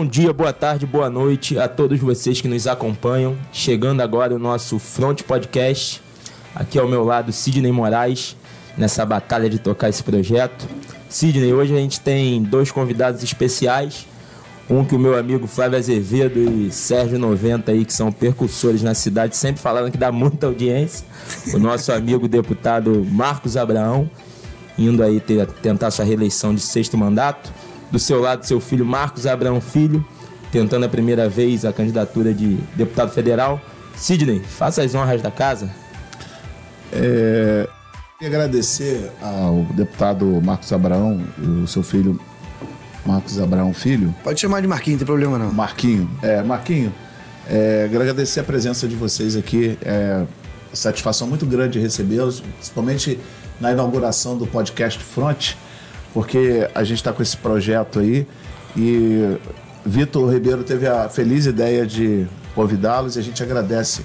Bom dia, boa tarde, boa noite a todos vocês que nos acompanham. Chegando agora o nosso Front Podcast. Aqui ao meu lado, Sidney Moraes, nessa batalha de tocar esse projeto. Sidney, hoje a gente tem dois convidados especiais. Um que o meu amigo Flávio Azevedo e Sérgio 90 aí, que são percussores na cidade, sempre falaram que dá muita audiência. O nosso amigo deputado Marcos Abraão, indo aí tentar sua reeleição de 6º mandato. Do seu lado, seu filho Marcos Abraão Filho, tentando a primeira vez a candidatura de deputado federal. Sidney, faça as honras da casa. Queria agradecer ao deputado Marcos Abraão e o seu filho Marcos Abraão Filho. Pode chamar de Marquinho, não tem problema não. Marquinho. Agradecer a presença de vocês aqui. Satisfação muito grande recebê-los, principalmente na inauguração do podcast Front, porque a gente está com esse projeto aí e Vitor Ribeiro teve a feliz ideia de convidá-los e a gente agradece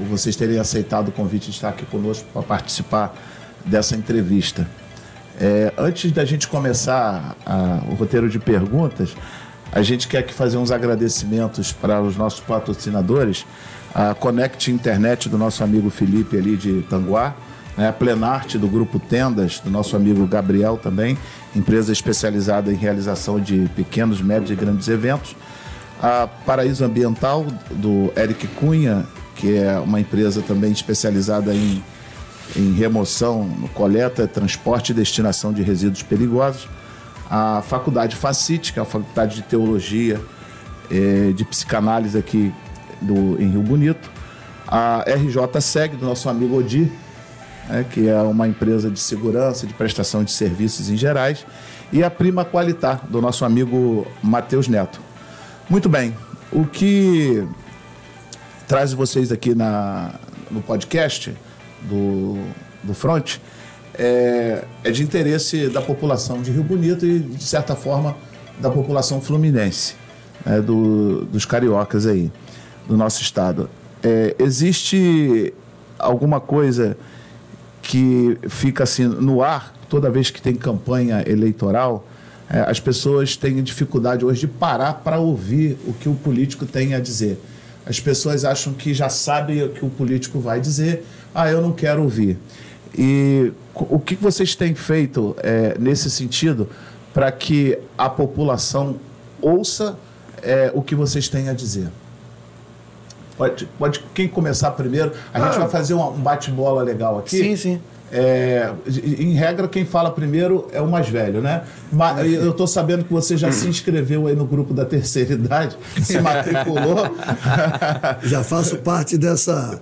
vocês terem aceitado o convite de estar aqui conosco para participar dessa entrevista. Antes da gente começar o roteiro de perguntas, a gente quer fazer uns agradecimentos para os nossos patrocinadores, a Connect Internet do nosso amigo Felipe ali de Tanguá, a Plenarte do Grupo Tendas, do nosso amigo Gabriel também, empresa especializada em realização de pequenos, médios e grandes eventos. A Paraíso Ambiental, do Eric Cunha, que é uma empresa também especializada em remoção, coleta, transporte e destinação de resíduos perigosos. A Faculdade Facite, que é a Faculdade de Teologia, de Psicanálise aqui em Rio Bonito. A RJ Seg, do nosso amigo Odir, que é uma empresa de segurança, de prestação de serviços em gerais, e a Prima Qualitar, do nosso amigo Matheus Neto. Muito bem, o que traz vocês aqui no podcast do Front é de interesse da população de Rio Bonito e, de certa forma, da população fluminense, dos cariocas aí, do nosso estado. Existe alguma coisa que fica assim no ar toda vez que tem campanha eleitoral? As pessoas têm dificuldade hoje de parar para ouvir o que o político tem a dizer. As pessoas acham que já sabem o que o político vai dizer. Eu não quero ouvir. E o que vocês têm feito nesse sentido para que a população ouça o que vocês têm a dizer? Pode quem começar primeiro? A gente vai fazer um bate-bola legal aqui. Sim. Em regra, quem fala primeiro é o mais velho, né? Mas eu estou sabendo que você já se inscreveu aí no grupo da terceira idade, se matriculou. Já faço parte dessa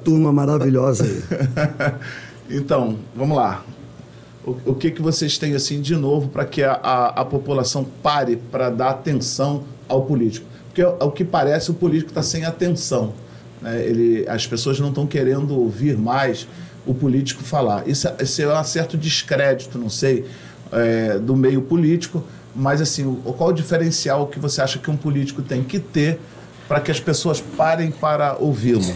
turma maravilhosa aí. Então, vamos lá. O que vocês têm assim de novo para que a população pare para dar atenção ao político? Porque, ao que parece, o político está sem atenção, né? As pessoas não estão querendo ouvir mais o político falar. Isso é um certo descrédito, não sei, do meio político, mas assim, qual o diferencial que você acha que um político tem que ter para que as pessoas parem para ouvi-lo?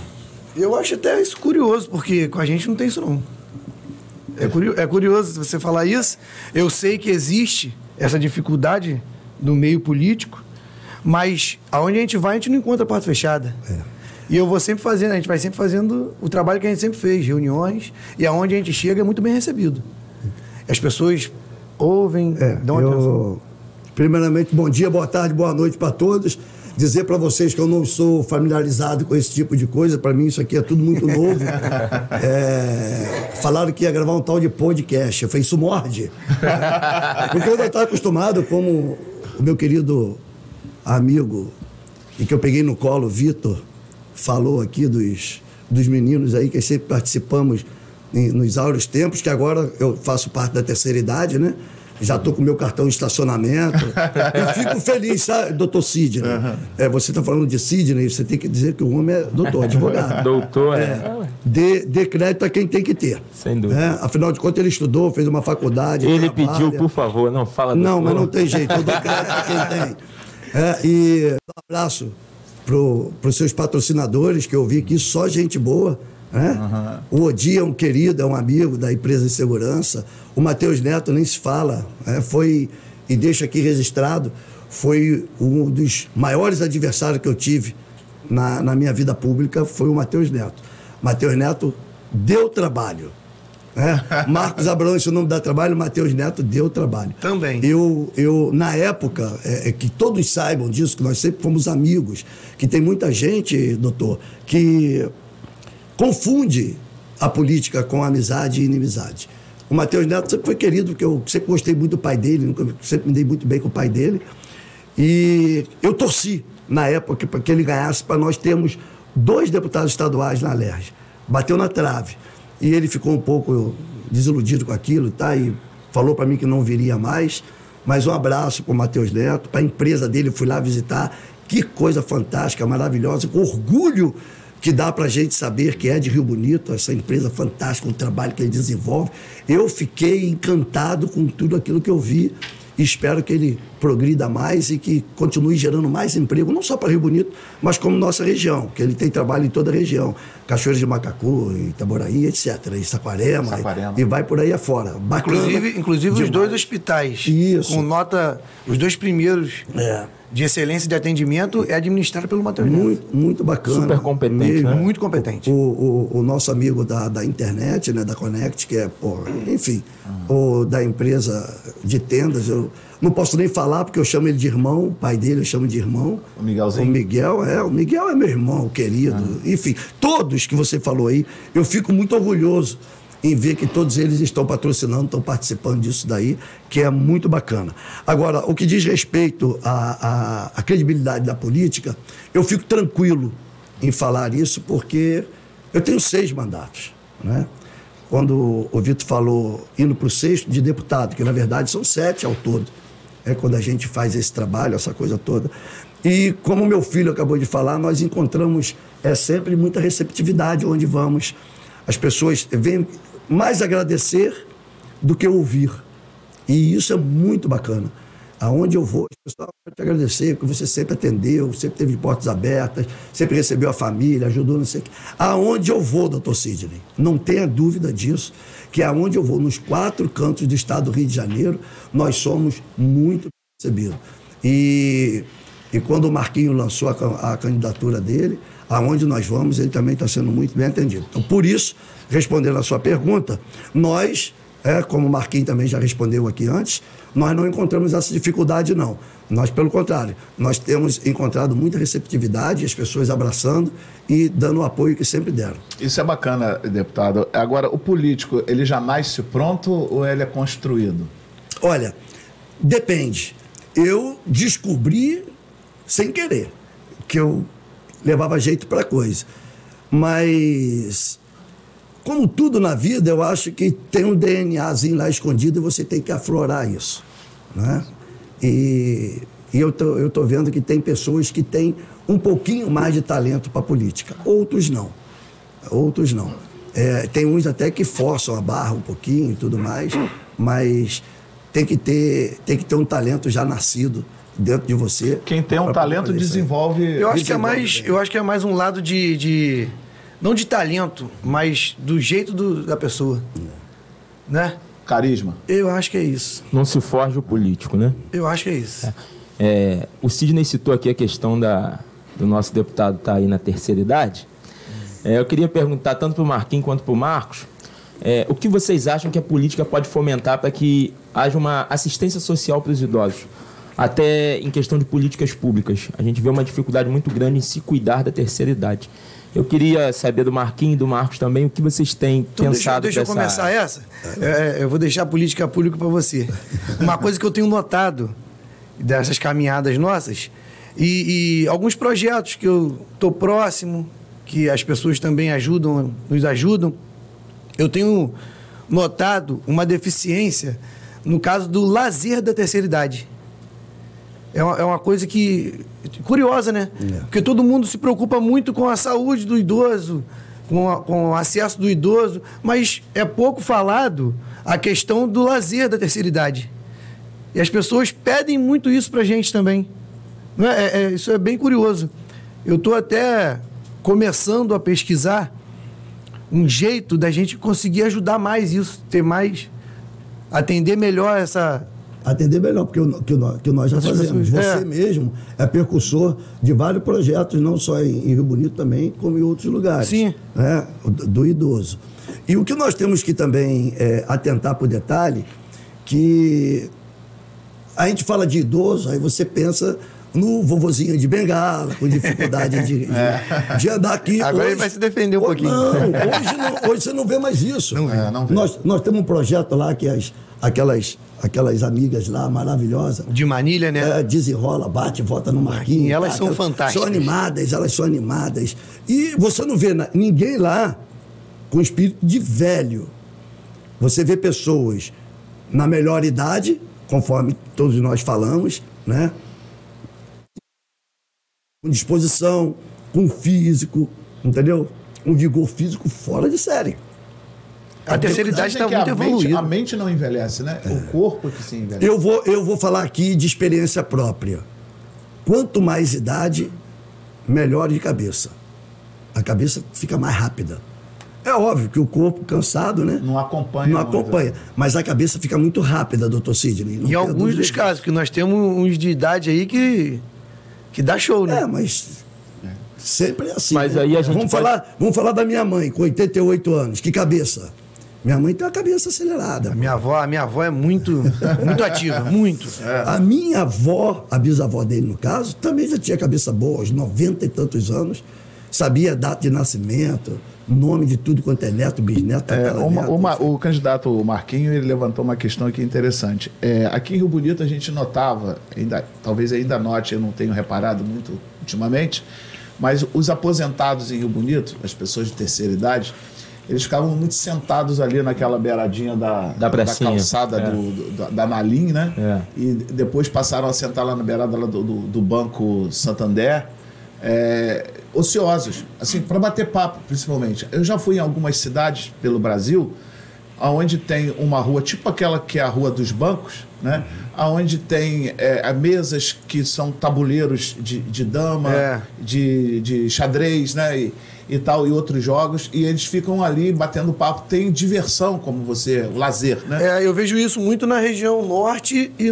Eu acho até isso curioso, porque com a gente não tem isso não. É curioso você falar isso. Eu sei que existe essa dificuldade no meio político, mas aonde a gente vai, a gente não encontra a porta fechada. E eu vou sempre fazendo, a gente vai sempre fazendo o trabalho que a gente sempre fez, reuniões, e aonde a gente chega é muito bem recebido. As pessoas ouvem, dão atenção. Primeiramente, bom dia, boa tarde, boa noite para todos. Dizer para vocês que eu não sou familiarizado com esse tipo de coisa, para mim isso aqui é tudo muito novo. Falaram que ia gravar um tal de podcast, eu falei, isso morde. Porque eu já estava acostumado, como o meu querido amigo, e que eu peguei no colo, Vitor, falou aqui dos meninos aí, que sempre participamos nos áureos tempos, que agora eu faço parte da terceira idade, né? Já estou com o meu cartão de estacionamento. Eu fico feliz, sabe, doutor Sidney? Você está falando de Sidney, você tem que dizer que o homem é doutor, advogado. Doutor, Dê crédito a quem tem que ter. Sem dúvida. Afinal de contas, ele estudou, fez uma faculdade. Ele pediu, por favor, não fala doutor. Não, mas não tem jeito, eu dou crédito a quem tem. E um abraço para os seus patrocinadores, que eu vi aqui, só gente boa. O Odi é um querido, é um amigo da empresa de segurança. O Matheus Neto nem se fala, e deixa aqui registrado, foi um dos maiores adversários que eu tive na minha vida pública, foi o Matheus Neto. Matheus Neto deu trabalho. Marcos Abraão, esse nome dá trabalho, Matheus Neto deu trabalho. Também. Eu na época, que todos saibam disso, que nós sempre fomos amigos, que tem muita gente, doutor, que confunde a política com amizade e inimizade. O Matheus Neto sempre foi querido, porque eu sempre gostei muito do pai dele, sempre me dei muito bem com o pai dele. E eu torci, na época, para que ele ganhasse, para nós termos 2 deputados estaduais na Alerj. Bateu na trave. E ele ficou um pouco desiludido com aquilo, tá? E falou para mim que não viria mais. Mas um abraço para o Matheus Neto, para a empresa dele, fui lá visitar. Que coisa fantástica, maravilhosa, com orgulho que dá para a gente saber que é de Rio Bonito, essa empresa fantástica, o trabalho que ele desenvolve. Eu fiquei encantado com tudo aquilo que eu vi e espero que ele progrida mais e que continue gerando mais emprego, não só para Rio Bonito, mas como nossa região, que ele tem trabalho em toda a região. Cachoeiras de Macacu, Itaboraí, etc. E Saquarema. E vai por aí afora. Bacana, inclusive os 2 hospitais. Isso. Com nota, os 2 primeiros de excelência de atendimento é administrado pelo Matheus Neto. Muito bacana. Super competente, né? Muito competente. O nosso amigo da internet, né, da Connect, que é, enfim, o da empresa de tendas, eu não posso nem falar porque eu chamo ele de irmão, o pai dele eu chamo de irmão. O Miguelzinho? O Miguel é meu irmão querido. Enfim, todos que você falou aí, eu fico muito orgulhoso em ver que todos eles estão patrocinando, estão participando disso daí, que é muito bacana. Agora, o que diz respeito à credibilidade da política, eu fico tranquilo em falar isso, porque eu tenho 6 mandatos, né? Quando o Vitor falou indo para o 6º de deputado, que na verdade são 7 ao todo, quando a gente faz esse trabalho, essa coisa toda. E como meu filho acabou de falar, nós encontramos sempre muita receptividade onde vamos. As pessoas vêm mais agradecer do que ouvir. E isso é muito bacana. Aonde eu vou, as pessoas vão te agradecer, porque você sempre atendeu, sempre teve portas abertas, sempre recebeu a família, ajudou, não sei o quê. Aonde eu vou, doutor Sidney, não tenha dúvida disso, que aonde eu vou, nos 4 cantos do estado do Rio de Janeiro, nós somos muito recebidos. E quando o Marquinho lançou a candidatura dele, aonde nós vamos, ele também está sendo muito bem atendido. Então, por isso, respondendo a sua pergunta, nós, como o Marquinho também já respondeu aqui antes, nós não encontramos essa dificuldade, não. Nós, pelo contrário, nós temos encontrado muita receptividade, as pessoas abraçando e dando o apoio que sempre deram. Isso é bacana, deputado. Agora, o político, ele já nasce pronto ou ele é construído? Olha, depende. Eu descobri sem querer que eu levava jeito para coisa. Mas, como tudo na vida, eu acho que tem um DNAzinho lá escondido e você tem que aflorar isso, né? E eu tô vendo que tem pessoas que têm um pouquinho mais de talento para política. Outros não. Tem uns até que forçam a barra um pouquinho e tudo mais, mas tem que ter um talento já nascido dentro de você. Quem tem um talento desenvolve... Eu acho que é mais um lado de não de talento, mas do jeito da pessoa. Né? Carisma. Eu acho que é isso. Não se forja o político, né? Eu acho que é isso. O Sidney citou aqui a questão do nosso deputado estar aí na terceira idade. Eu queria perguntar tanto para o Marquinhos quanto para o Marcos, o que vocês acham que a política pode fomentar para que haja uma assistência social para os idosos? Até em questão de políticas públicas. A gente vê uma dificuldade muito grande em se cuidar da terceira idade. Eu queria saber do Marquinhos e do Marcos também o que vocês têm pensado. Deixa eu começar essa. Eu vou deixar a política pública para você. Uma coisa que eu tenho notado dessas caminhadas nossas e alguns projetos que eu estou próximo, que as pessoas também nos ajudam, eu tenho notado uma deficiência no caso do lazer da terceira idade. É uma coisa curiosa, né? Porque todo mundo se preocupa muito com a saúde do idoso, com o acesso do idoso, mas é pouco falado a questão do lazer da terceira idade. E as pessoas pedem muito isso pra gente também. Isso é bem curioso. Eu estou até começando a pesquisar um jeito da gente conseguir ajudar mais isso, atender melhor essa atender melhor, porque que nós já fazemos. Você mesmo é percursor de vários projetos, não só em Rio Bonito também, como em outros lugares. Sim. Né? Do idoso. E o que nós temos que também atentar para o detalhe, que a gente fala de idoso, aí você pensa no vovozinho de bengala, com dificuldade de andar aqui. Agora ele vai se defender um pouquinho. Não, hoje você não vê mais isso. Não vê. Nós temos um projeto lá que aquelas amigas lá maravilhosas. De Manilha, né? Desenrola, bate, volta no Marquinhos. Elas são fantásticas. Elas são animadas. E você não vê ninguém lá com espírito de velho. Você vê pessoas na melhor idade, conforme todos nós falamos, né? Com disposição, com físico, entendeu? Um vigor físico fora de série. A terceira idade está muito evoluída. A mente não envelhece, né? O corpo que se envelhece. Eu vou falar aqui de experiência própria. Quanto mais idade, melhor de cabeça. A cabeça fica mais rápida. É óbvio que o corpo cansado, né? Não acompanha. Não acompanha. Mas a cabeça fica muito rápida, doutor Sidney. Em alguns dos casos, que nós temos uns de idade aí que dá show, né? Mas sempre é assim. Mas né? aí a gente vamos falar da minha mãe, com 88 anos. Que cabeça? Minha mãe tem uma cabeça acelerada. A minha avó é muito ativa, muito. A minha avó, a bisavó dele, no caso, também já tinha cabeça boa, aos 90 e tantos anos. Sabia a data de nascimento, nome de tudo quanto é neto, bisneto, o candidato Marquinho, ele levantou uma questão aqui interessante. Aqui em Rio Bonito a gente notava, talvez ainda note, eu não tenho reparado muito ultimamente, mas os aposentados em Rio Bonito, as pessoas de terceira idade, eles ficavam muito sentados ali naquela beiradinha da calçada da Nalim, né? E depois passaram a sentar lá na beirada lá do Banco Santander, ociosos, assim, para bater papo, principalmente. Eu já fui em algumas cidades pelo Brasil, onde tem uma rua, tipo aquela que é a Rua dos Bancos, né? Onde tem mesas que são tabuleiros de dama, de xadrez, né? E tal, e outros jogos, e eles ficam ali batendo papo, tem diversão, como o lazer, né? Eu vejo isso muito na região norte e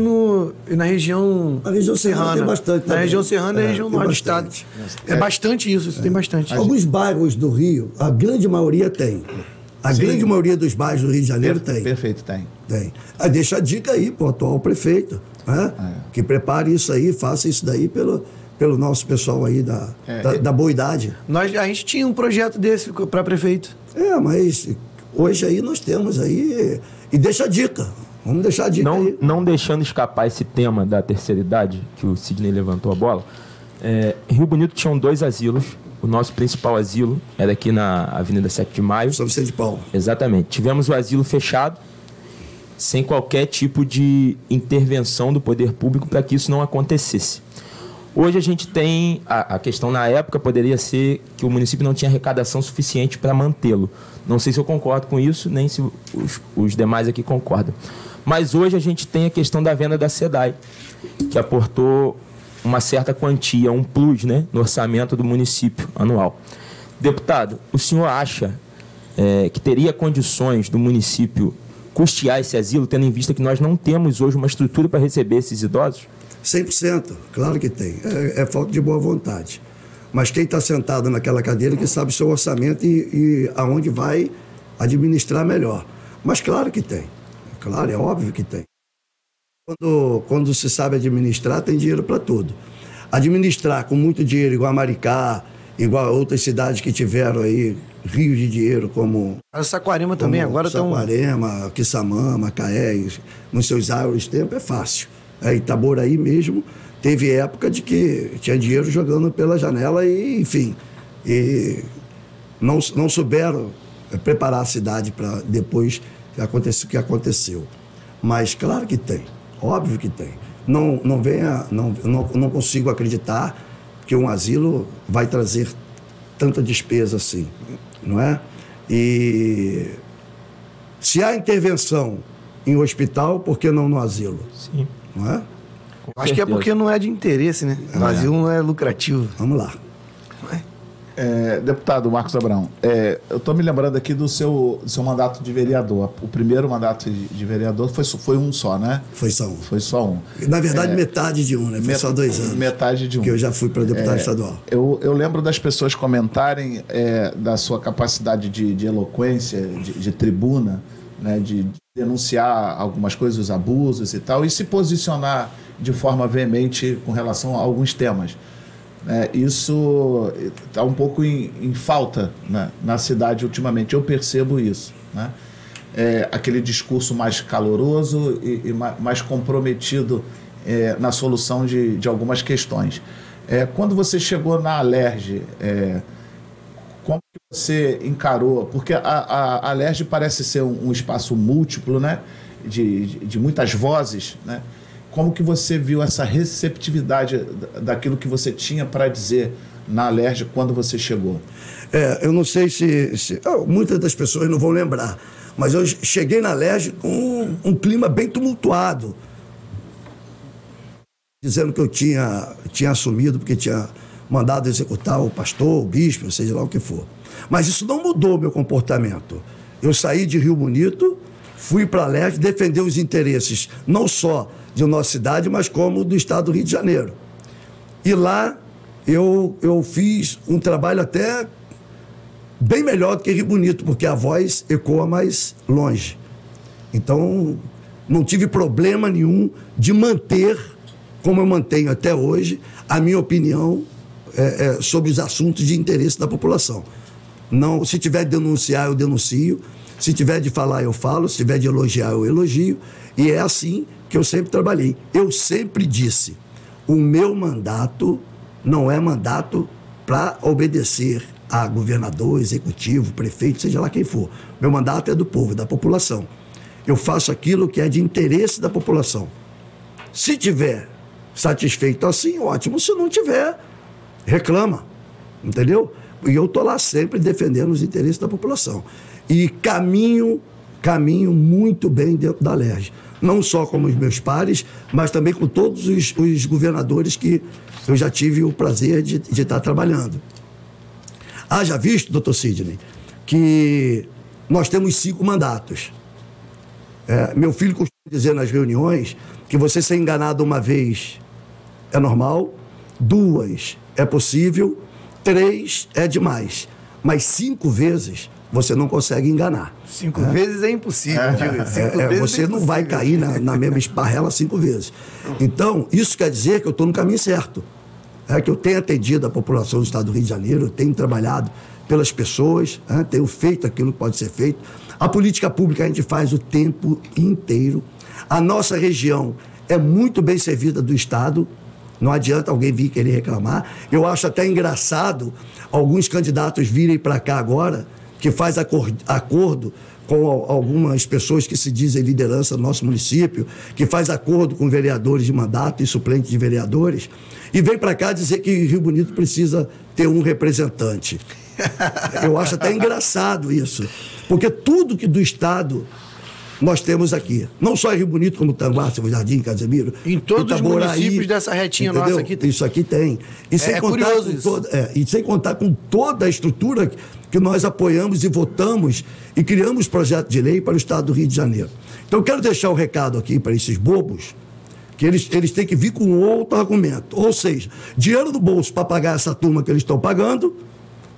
na região serrana. Tem bastante também. Na região serrana e na região norte do estado. É bastante isso tem bastante. Alguns bairros do Rio, a grande maioria tem. Grande maioria dos bairros do Rio de Janeiro tem. Perfeito, tem. Deixa a dica aí pro atual prefeito, né? Que prepare isso aí, faça isso daí pelo nosso pessoal aí da boa idade. A gente tinha um projeto desse para prefeito. Mas hoje aí nós temos aí... E deixa a dica. Vamos deixar a dica aí. Não deixando escapar esse tema da terceira idade, que o Sidney levantou a bola, Rio Bonito tinham 2 asilos. O nosso principal asilo era aqui na Avenida 7 de Maio. São Vicente de Paulo. Exatamente. Tivemos o asilo fechado, sem qualquer tipo de intervenção do poder público para que isso não acontecesse. Hoje a gente tem... A questão na época poderia ser que o município não tinha arrecadação suficiente para mantê-lo. Não sei se eu concordo com isso, nem se os demais aqui concordam. Mas hoje a gente tem a questão da venda da SEDAI, que aportou uma certa quantia, um plus, né, no orçamento do município anual. Deputado, o senhor acha que teria condições do município custear esse asilo, tendo em vista que nós não temos hoje uma estrutura para receber esses idosos? 100%, claro que tem. É falta de boa vontade. Mas quem está sentado naquela cadeira que sabe o seu orçamento e aonde vai administrar melhor. Mas claro que tem. Claro, é óbvio que tem. Quando se sabe administrar, tem dinheiro para tudo. Administrar com muito dinheiro, igual a Maricá, igual a outras cidades que tiveram aí rios de dinheiro, como... A Saquarema também, agora estão... Saquarema, Quissamã, Macaé, nos seus áureos tempos, é fácil. Itaboraí mesmo, teve época de que tinha dinheiro jogando pela janela e, enfim, não souberam preparar a cidade para depois que aconteceu. Mas claro que tem, óbvio que tem. Não consigo acreditar que um asilo vai trazer tanta despesa assim, não é? E se há intervenção em hospital, por que não no asilo? Sim. Não é? Acho que é porque não é de interesse, né? O asilo não é lucrativo. Vamos lá. Deputado Marcos Abraão, eu estou me lembrando aqui do seu mandato de vereador. O primeiro mandato de vereador foi um só, né? Foi só um. Foi só um. Na verdade, metade de um, né? Foi só 2 anos. Metade de um. Que eu já fui para deputado estadual. Eu lembro das pessoas comentarem da sua capacidade de eloquência, de tribuna, né? De denunciar algumas coisas, os abusos e tal, e se posicionar de forma veemente com relação a alguns temas. Isso está um pouco em falta, né, na cidade ultimamente. Eu percebo isso, né? Aquele discurso mais caloroso e mais comprometido na solução de algumas questões. Quando você chegou na Alerj, como que você encarou? Porque a Alerj parece ser um espaço múltiplo, né, de muitas vozes, né? Como que você viu essa receptividade daquilo que você tinha para dizer na Alerj quando você chegou? Eu não sei se muitas das pessoas não vão lembrar, mas eu cheguei na Alerj com um clima bem tumultuado, dizendo que eu tinha assumido porque tinha mandado executar o pastor, o bispo, seja lá o que for. Mas isso não mudou meu comportamento. Eu saí de Rio Bonito, fui para a Alerj defender os interesses não só de nossa cidade, mas como do estado do Rio de Janeiro. E lá eu fiz um trabalho até bem melhor do que Rio Bonito, porque a voz ecoa mais longe. Então, não tive problema nenhum de manter, como eu mantenho até hoje, a minha opinião sobre os assuntos de interesse da população. Não, se tiver de denunciar, eu denuncio. Se tiver de falar, eu falo. Se tiver de elogiar, eu elogio. E é assim que eu sempre trabalhei. Eu sempre disse, o meu mandato não é mandato para obedecer a governador, executivo, prefeito, seja lá quem for. Meu mandato é do povo, da população. Eu faço aquilo que é de interesse da população. Se tiver satisfeito assim, ótimo. Se não tiver, reclama. Entendeu? E eu estou lá sempre defendendo os interesses da população. E caminho muito bem dentro da Alerj. Não só com os meus pares, mas também com todos os governadores que eu já tive o prazer de estar trabalhando. Haja visto, doutor Sidney, que nós temos 5 mandatos. Meu filho costuma dizer nas reuniões que você ser enganado uma vez é normal, 2 é possível, 3 é demais, mas 5 vezes você não consegue enganar. 5 vezes é impossível. Você não vai cair na mesma esparrela 5 vezes. Então, isso quer dizer que eu estou no caminho certo. Que eu tenho atendido a população do estado do Rio de Janeiro, eu tenho trabalhado pelas pessoas, tenho feito aquilo que pode ser feito. A política pública a gente faz o tempo inteiro. A nossa região é muito bem servida do estado. Não adianta alguém vir querer reclamar. Eu acho até engraçado alguns candidatos virem para cá agora, que faz acordo com algumas pessoas que se dizem liderança do nosso município, que faz acordo com vereadores de mandato e suplentes de vereadores, e vem para cá dizer que Rio Bonito precisa ter um representante. Eu acho até engraçado isso, porque tudo que do estado nós temos aqui, não só em Rio Bonito, como Tanguá, Silva Jardim, Casemiro, em todos os municípios dessa retinha, entendeu? Nossa aqui. Isso aqui tem. E sem contar curioso isso. E sem contar com toda a estrutura que nós apoiamos e votamos e criamos projeto de lei para o estado do Rio de Janeiro. Então, eu quero deixar o recado aqui para esses bobos, que eles têm que vir com outro argumento. Ou seja, dinheiro no bolso para pagar essa turma que eles estão pagando,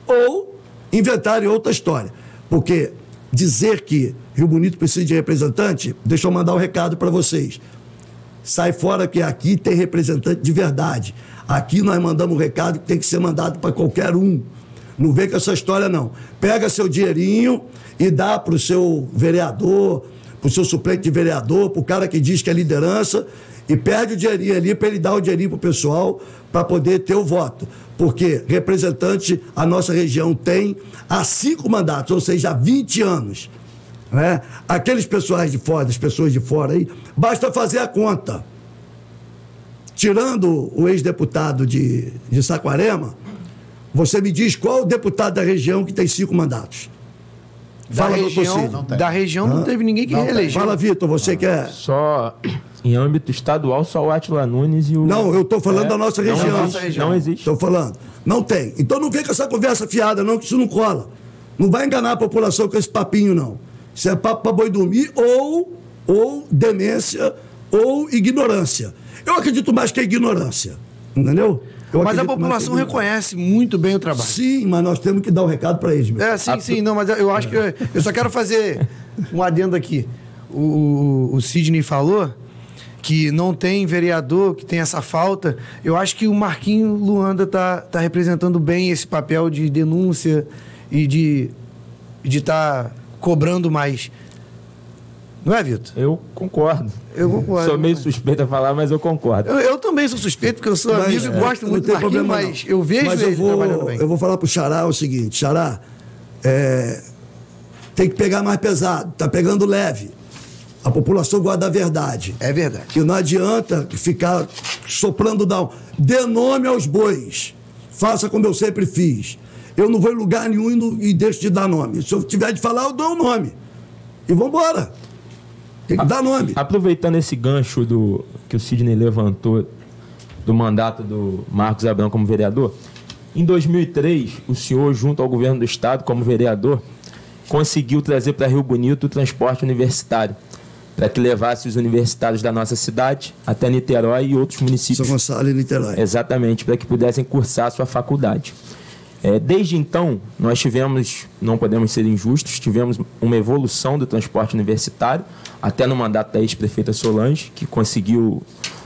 ou inventarem outra história. Porque dizer que Rio Bonito precisa de representante, deixa eu mandar um recado para vocês. Sai fora que aqui tem representante de verdade. Aqui nós mandamos um recado que tem que ser mandado para qualquer um. Não vem com essa história, não. Pega seu dinheirinho e dá para o seu vereador, para o seu suplente de vereador, para o cara que diz que é liderança, e perde o dinheirinho ali para ele dar o dinheirinho para o pessoal para poder ter o voto. Porque representante a nossa região tem há 5 mandatos, ou seja, há 20 anos. Né? Aqueles pessoas de fora, as pessoas de fora aí, basta fazer a conta. Tirando o ex-deputado de Saquarema, você me diz qual o deputado da região que tem 5 mandatos. Fala, doutor Cid. Da região não teve ninguém que reelegeu. Fala, Vitor, você quer... Só em âmbito estadual, só o Átila Nunes e o... Não, eu estou falando da nossa região. Não existe. Estou falando. Não tem. Então não vem com essa conversa fiada, não, que isso não cola. Não vai enganar a população com esse papinho, não. Isso é papo para boi dormir ou demência ou ignorância. Eu acredito mais que é ignorância. Entendeu? Mas a população reconhece muito bem o trabalho. Sim, mas nós temos que dar um recado para eles, meu. Sim, não, mas eu acho que... Eu só quero fazer um adendo aqui. O Sidney falou que não tem vereador, que tem essa falta. Eu acho que o Marquinhos Luanda tá representando bem esse papel de denúncia e de estar cobrando mais. Não é, Vitor? Eu concordo. Eu concordo. Sou meio suspeito a falar, mas eu concordo. Eu também sou suspeito, porque eu sou amigo e gosto muito do Marquinhos, mas eu vejo ele trabalhando bem. Eu vou falar pro Xará o seguinte, Xará, tem que pegar mais pesado, tá pegando leve. A população gosta da verdade. É verdade. Que não adianta ficar soprando down. Dê nome aos bois. Faça como eu sempre fiz. Eu não vou em lugar nenhum e deixo de dar nome. Se eu tiver de falar, eu dou o nome. E vamos embora. Tem que dar nome. Aproveitando esse gancho que o Sidney levantou do mandato do Marcos Abrão como vereador, em 2003, o senhor, junto ao governo do estado, como vereador, conseguiu trazer para Rio Bonito o transporte universitário, para que levasse os universitários da nossa cidade até Niterói e outros municípios. São Gonçalo e Niterói. Exatamente, para que pudessem cursar a sua faculdade. Desde então, nós tivemos, não podemos ser injustos, tivemos uma evolução do transporte universitário, até no mandato da ex-prefeita Solange, que conseguiu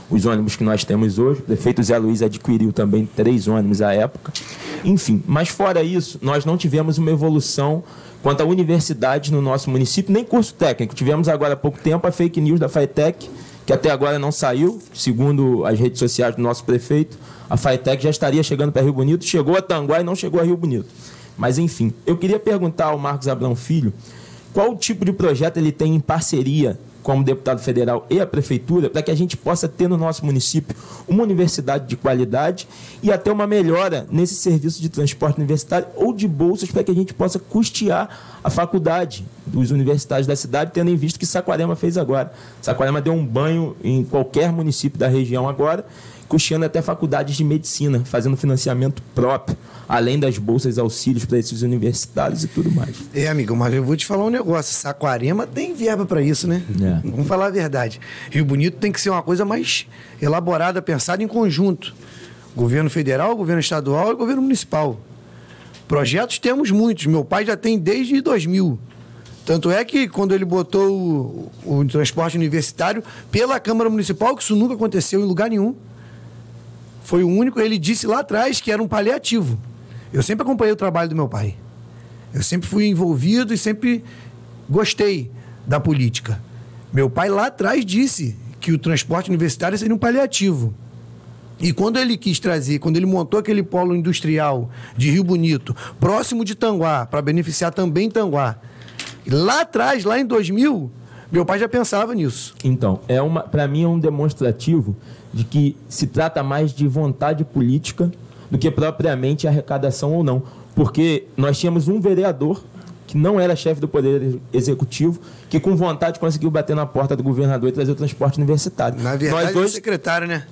os ônibus que nós temos hoje. O prefeito Zé Luiz adquiriu também 3 ônibus à época. Enfim, mas fora isso, nós não tivemos uma evolução quanto à universidade no nosso município, nem curso técnico. Tivemos agora há pouco tempo a fake news da FATEC, que até agora não saiu, segundo as redes sociais do nosso prefeito. A FATEC já estaria chegando para Rio Bonito, chegou a Tanguá e não chegou a Rio Bonito. Mas, enfim, eu queria perguntar ao Marcos Abrão Filho qual tipo de projeto ele tem em parceria como deputado federal e a prefeitura para que a gente possa ter no nosso município uma universidade de qualidade e até uma melhora nesse serviço de transporte universitário ou de bolsas para que a gente possa custear a faculdade dos universitários da cidade, tendo em vista que Saquarema fez agora. Saquarema deu um banho em qualquer município da região agora, custeando até faculdades de medicina, fazendo financiamento próprio, além das bolsas auxílios para esses universitários e tudo mais. Amigo, mas eu vou te falar um negócio. Saquarema tem verba para isso, né? Vamos falar a verdade. Rio Bonito tem que ser uma coisa mais elaborada, pensada em conjunto. Governo federal, governo estadual e governo municipal. Projetos temos muitos. Meu pai já tem desde 2000. Tanto é que quando ele botou o transporte universitário pela Câmara Municipal, que isso nunca aconteceu em lugar nenhum, foi o único, ele disse lá atrás que era um paliativo. Eu sempre acompanhei o trabalho do meu pai. Eu sempre fui envolvido e sempre gostei da política. Meu pai lá atrás disse que o transporte universitário seria um paliativo. E quando ele quis trazer, quando ele montou aquele polo industrial de Rio Bonito, próximo de Tanguá, para beneficiar também Tanguá, lá atrás, lá em 2000, meu pai já pensava nisso. Então, para mim é um demonstrativo de que se trata mais de vontade política do que propriamente arrecadação ou não. Porque nós tínhamos um vereador que não era chefe do Poder Executivo, que com vontade conseguiu bater na porta do governador e trazer o transporte universitário. Na verdade, o secretário, né?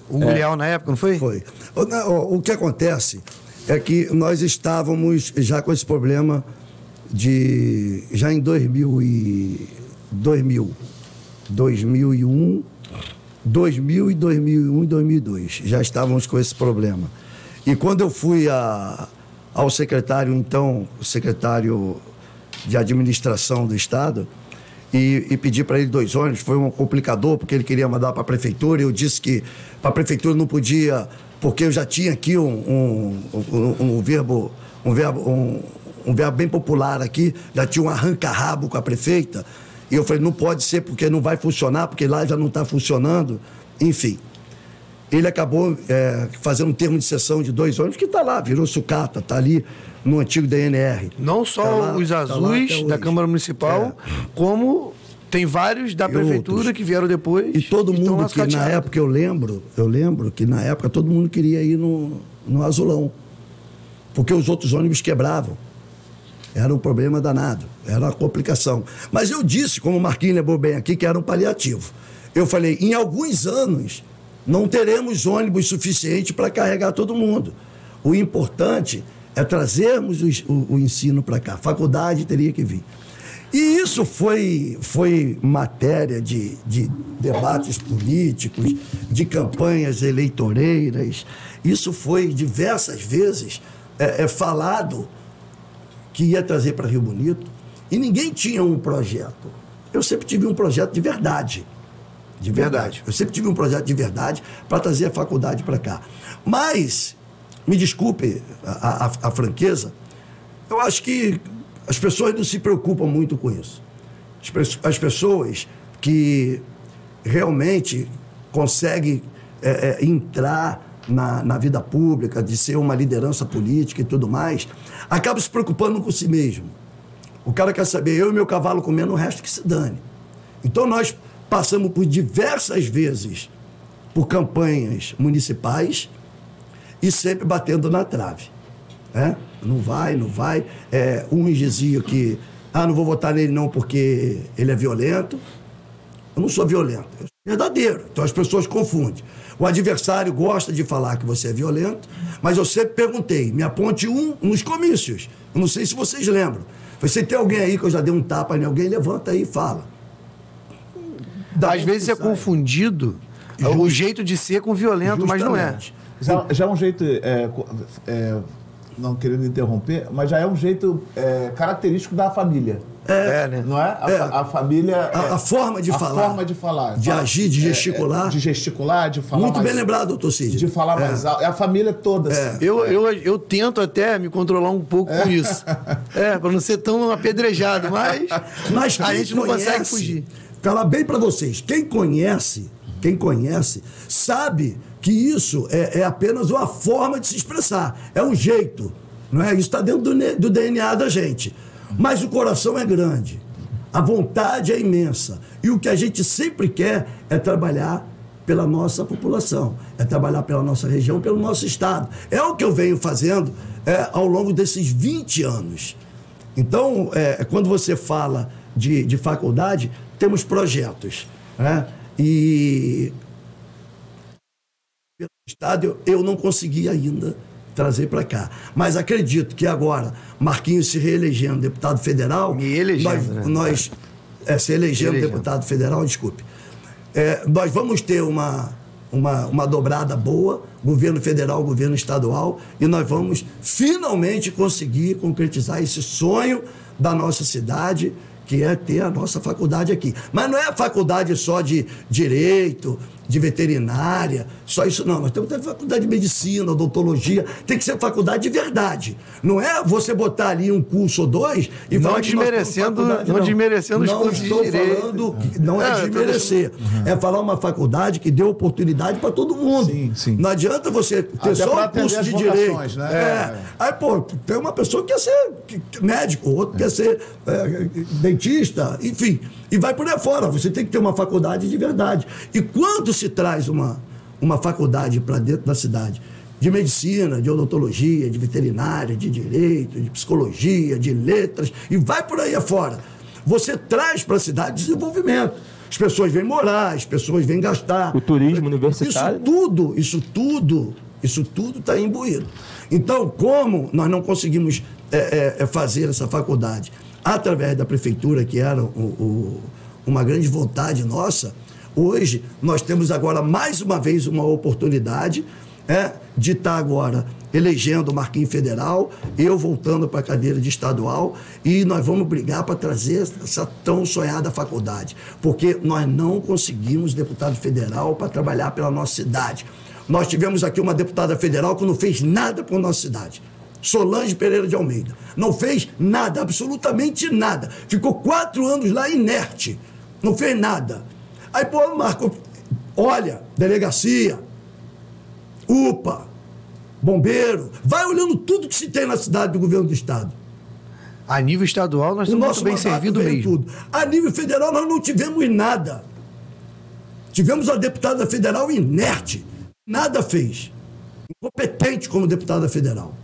O Leal na época, não foi? Foi. O que acontece é que nós estávamos já com esse problema já em 2001, 2001 e 2002. Já estávamos com esse problema. E quando eu fui ao secretário, então, o secretário de administração do Estado, e pedi para ele 2 ônibus, foi um complicador, porque ele queria mandar para a prefeitura, e eu disse que para a prefeitura não podia, porque eu já tinha aqui um verbo bem popular aqui, já tinha um arranca-rabo com a prefeita, e eu falei, não pode ser porque não vai funcionar, porque lá já não está funcionando, enfim. Ele acabou fazendo um termo de cessão de 2 ônibus, que está lá, virou sucata, está ali no antigo DNR. Não só os azuis da Câmara Municipal, como tem vários da prefeitura outros que vieram depois. E todo mundo que na época eu lembro que na época todo mundo queria ir no azulão, porque os outros ônibus quebravam. Era um problema danado, era uma complicação. Mas eu disse, como o Marquinhos lembrou bem aqui, que era um paliativo. Eu falei, em alguns anos, não teremos ônibus suficiente para carregar todo mundo. O importante é trazermos o ensino para cá. A faculdade teria que vir. E isso foi matéria de debates políticos, de campanhas eleitoreiras. Isso foi diversas vezes falado que ia trazer para Rio Bonito. E ninguém tinha um projeto. Eu sempre tive um projeto de verdade. De verdade. Eu sempre tive um projeto de verdade para trazer a faculdade para cá. Mas, me desculpe a franqueza, eu acho que as pessoas não se preocupam muito com isso. As pessoas que realmente conseguem entrar na vida pública, de ser uma liderança política e tudo mais, acabam se preocupando com si mesmo. O cara quer saber, eu e meu cavalo comendo, o resto que se dane. Então nós passamos por diversas vezes por campanhas municipais e sempre batendo na trave. Não vai. Uns diziam que não vou votar nele não porque ele é violento. Eu não sou violento, eu sou verdadeiro. Então as pessoas confundem. O adversário gosta de falar que você é violento, mas eu sempre perguntei, me aponte nos comícios. Eu não sei se vocês lembram. Você tem alguém aí que eu já dei um tapa em alguém, levanta aí e fala. Às vezes é confundido o jeito de ser com violento, mas não é. Já é um jeito, não querendo interromper, mas já é um jeito característico da família. Né? Não é? A família... A forma de falar. A forma de falar. De agir, de gesticular. De gesticular, de falar Muito mais, bem lembrado, doutor Cid. De falar mais alto. É a família toda. Assim. Eu tento até me controlar um pouco com isso. Para não ser tão apedrejado, mas a gente não consegue fugir. Falar bem para vocês, quem conhece, sabe que isso é apenas uma forma de se expressar. É um jeito. Não é? Isso está dentro do DNA da gente. Mas o coração é grande. A vontade é imensa. E o que a gente sempre quer é trabalhar pela nossa população. É trabalhar pela nossa região, pelo nosso estado. É o que eu venho fazendo ao longo desses 20 anos. Então, quando você fala de faculdade, temos projetos. E pelo estado eu não consegui ainda trazer para cá. Mas acredito que agora, Marquinhos se reelegendo deputado federal... Me elegendo, nós se elegendo deputado federal, desculpe. Nós vamos ter uma dobrada boa, governo federal, governo estadual, e nós vamos finalmente conseguir concretizar esse sonho da nossa cidade, que é ter a nossa faculdade aqui. Mas não é a faculdade só de direito, de veterinária, só isso não. Nós temos que ter faculdade de medicina, odontologia, tem que ser faculdade de verdade. Não é você botar ali um curso ou dois e não desmerecendo os cursos de direito. Não é desmerecer. É falar uma faculdade que dê oportunidade para todo mundo. Sim. Não adianta você ter até só um curso de direito. Né? Aí, tem uma pessoa que quer ser médico, outro quer ser dentista, enfim. E vai por aí fora. Você tem que ter uma faculdade de verdade. E quando se traz uma faculdade para dentro da cidade, de medicina, de odontologia, de veterinária, de direito, de psicologia, de letras, e vai por aí afora, você traz para a cidade desenvolvimento. As pessoas vêm morar, as pessoas vêm gastar. O turismo universitário. Isso tudo está imbuído. Então, como nós não conseguimos fazer essa faculdade através da prefeitura, que era uma grande vontade nossa, hoje nós temos agora mais uma vez uma oportunidade de estar agora elegendo o Marquinhos Federal, eu voltando para a cadeira de estadual, e nós vamos brigar para trazer essa tão sonhada faculdade, porque nós não conseguimos deputado federal para trabalhar pela nossa cidade. Nós tivemos aqui uma deputada federal que não fez nada por nossa cidade. Solange Pereira de Almeida. Não fez nada, absolutamente nada. Ficou 4 anos lá inerte. Não fez nada. Aí, Marco, olha, delegacia, UPA, bombeiro, vai olhando tudo que se tem na cidade do governo do estado. A nível estadual, nós estamos muito bem servidos mesmo. Tudo. A nível federal, nós não tivemos nada. Tivemos a deputada federal inerte. Nada fez. Incompetente como deputada federal.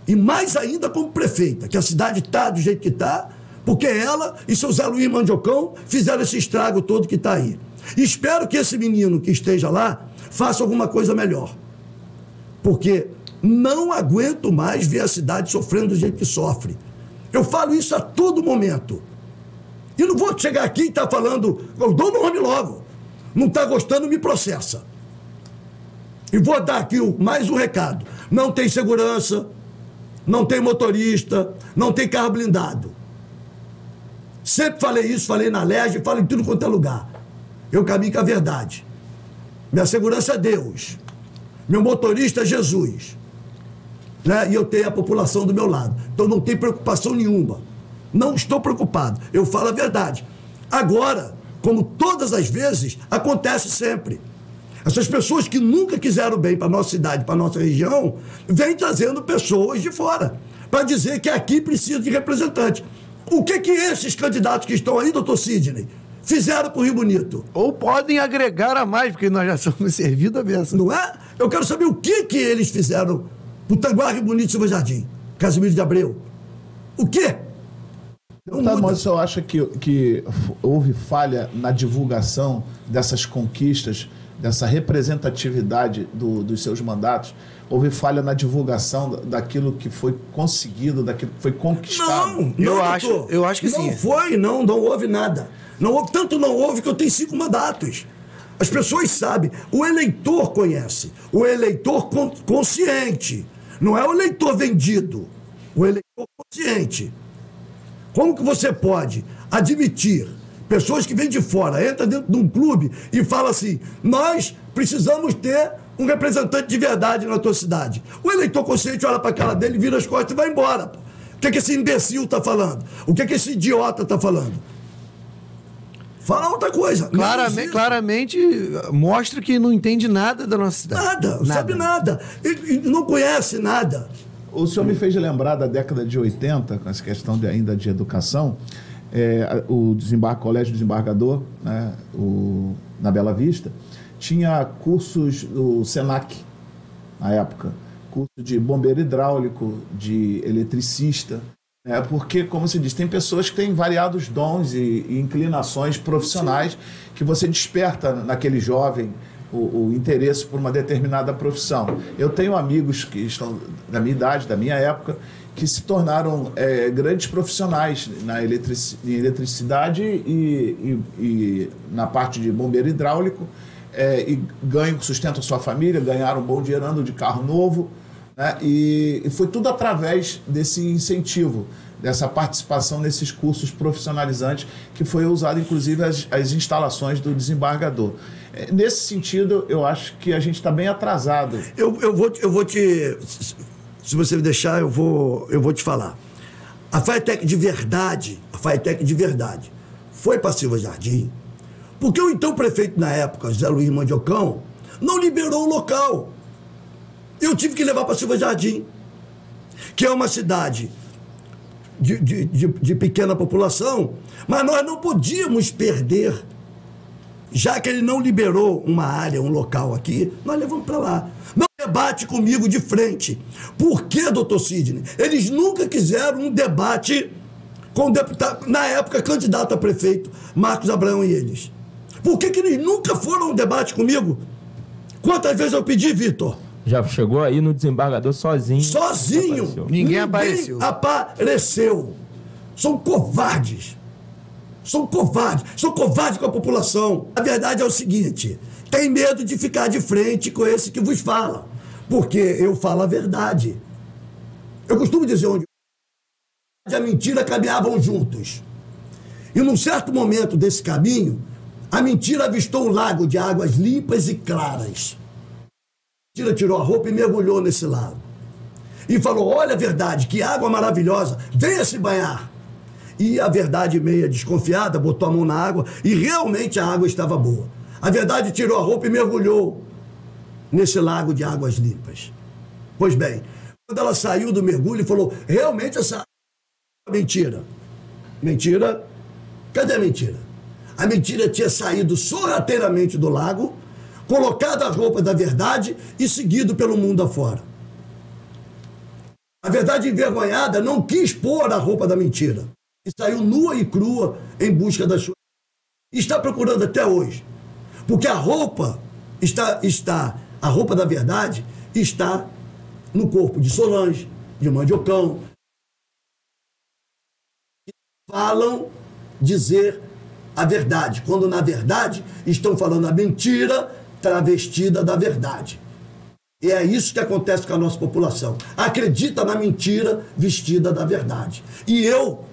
E mais ainda como prefeita, que a cidade está do jeito que está, porque ela e seu Zé Luiz Mandiocão fizeram esse estrago todo que está aí. E espero que esse menino que esteja lá faça alguma coisa melhor. Porque não aguento mais ver a cidade sofrendo do jeito que sofre. Eu falo isso a todo momento. E não vou chegar aqui e estar falando, eu dou nome logo. Não está gostando, me processa. E vou dar aqui mais um recado. Não tem segurança, não tem motorista, não tem carro blindado. Sempre falei isso, falei na LERJ, falo em tudo quanto é lugar. Eu caminho com a verdade. Minha segurança é Deus. Meu motorista é Jesus. Né? E eu tenho a população do meu lado. Então não tem preocupação nenhuma. Não estou preocupado. Eu falo a verdade. Agora, como todas as vezes, acontece sempre. Essas pessoas que nunca quiseram bem para a nossa cidade, para a nossa região, vêm trazendo pessoas de fora para dizer que aqui precisa de representante. O que esses candidatos que estão aí, doutor Sidney, fizeram para o Rio Bonito? Ou podem agregar a mais, porque nós já somos servidos a beça. Não é? Eu quero saber o que eles fizeram para o Tanguá, Rio Bonito e Silva Jardim. Casimiro de Abreu. O quê? Tá, mas o senhor acha que houve falha na divulgação dessas conquistas, dessa representatividade dos seus mandatos? Houve falha na divulgação daquilo que foi conseguido, daquilo que foi conquistado? Eu acho que sim. Não houve nada. Tanto não houve que eu tenho 5 mandatos. As pessoas sabem. O eleitor conhece. O eleitor consciente. Não é o eleitor vendido. O eleitor consciente. Como que você pode admitir pessoas que vêm de fora, entram dentro de um clube e falam assim, nós precisamos ter um representante de verdade na tua cidade. O eleitor consciente olha para a cara dele, vira as costas e vai embora. Pô. O que esse imbecil está falando? O que esse idiota está falando? Fala outra coisa. Claramente mostra que não entende nada da nossa cidade. Nada, não sabe nada. E não conhece nada. O senhor me fez lembrar da década de 80, com essa questão ainda de educação, o Colégio Desembargador, né, na Bela Vista, tinha cursos do SENAC, na época, curso de bombeiro hidráulico, de eletricista, porque, como se diz, tem pessoas que têm variados dons e inclinações profissionais. Sim. Que você desperta naquele jovem o interesse por uma determinada profissão. Eu tenho amigos que estão da minha idade, da minha época, que se tornaram grandes profissionais em eletricidade e na parte de bombeiro hidráulico, e sustentam sua família, ganharam um bom dinheiro, andam de carro novo, né? E foi tudo através desse incentivo, dessa participação nesses cursos profissionalizantes, que foi usado inclusive as instalações do desembargador. Nesse sentido, eu acho que a gente está bem atrasado. Eu vou te... Se você me deixar, eu vou te falar. A FATEC de verdade foi para Silva Jardim, porque o então prefeito na época, Zé Luiz Mandiocão, não liberou o local. Eu tive que levar para Silva Jardim, que é uma cidade de pequena população, mas nós não podíamos perder, já que ele não liberou uma área, um local aqui, nós levamos para lá. Não debate comigo de frente. Por que, doutor Sidney? Eles nunca quiseram um debate com o deputado, na época, candidato a prefeito, Marcos Abraão e eles. Por que eles nunca foram a um debate comigo? Quantas vezes eu pedi, Vitor? Já chegou aí no desembargador sozinho. Sozinho. Ninguém apareceu. São covardes. São covardes com a população. A verdade é o seguinte, tem medo de ficar de frente com esse que vos fala, porque eu falo a verdade. Eu costumo dizer onde a mentira caminhavam juntos. E num certo momento desse caminho, a mentira avistou um lago de águas limpas e claras. A mentira tirou a roupa e mergulhou nesse lago. E falou, olha a verdade, que água maravilhosa, venha se banhar. E a verdade, meia desconfiada, botou a mão na água e realmente a água estava boa. A verdade tirou a roupa e mergulhou nesse lago de águas limpas. Pois bem, quando ela saiu do mergulho e falou, realmente essa água é mentira. Mentira? Cadê a mentira? A mentira tinha saído sorrateiramente do lago, colocado a roupa da verdade e seguido pelo mundo afora. A verdade envergonhada não quis pôr a roupa da mentira. E saiu nua e crua em busca da sua... E está procurando até hoje. Porque a roupa a roupa da verdade está no corpo de Solange, de Mandiocão. Falam dizer a verdade, quando na verdade estão falando a mentira travestida da verdade. E é isso que acontece com a nossa população. Acredita na mentira vestida da verdade. E eu,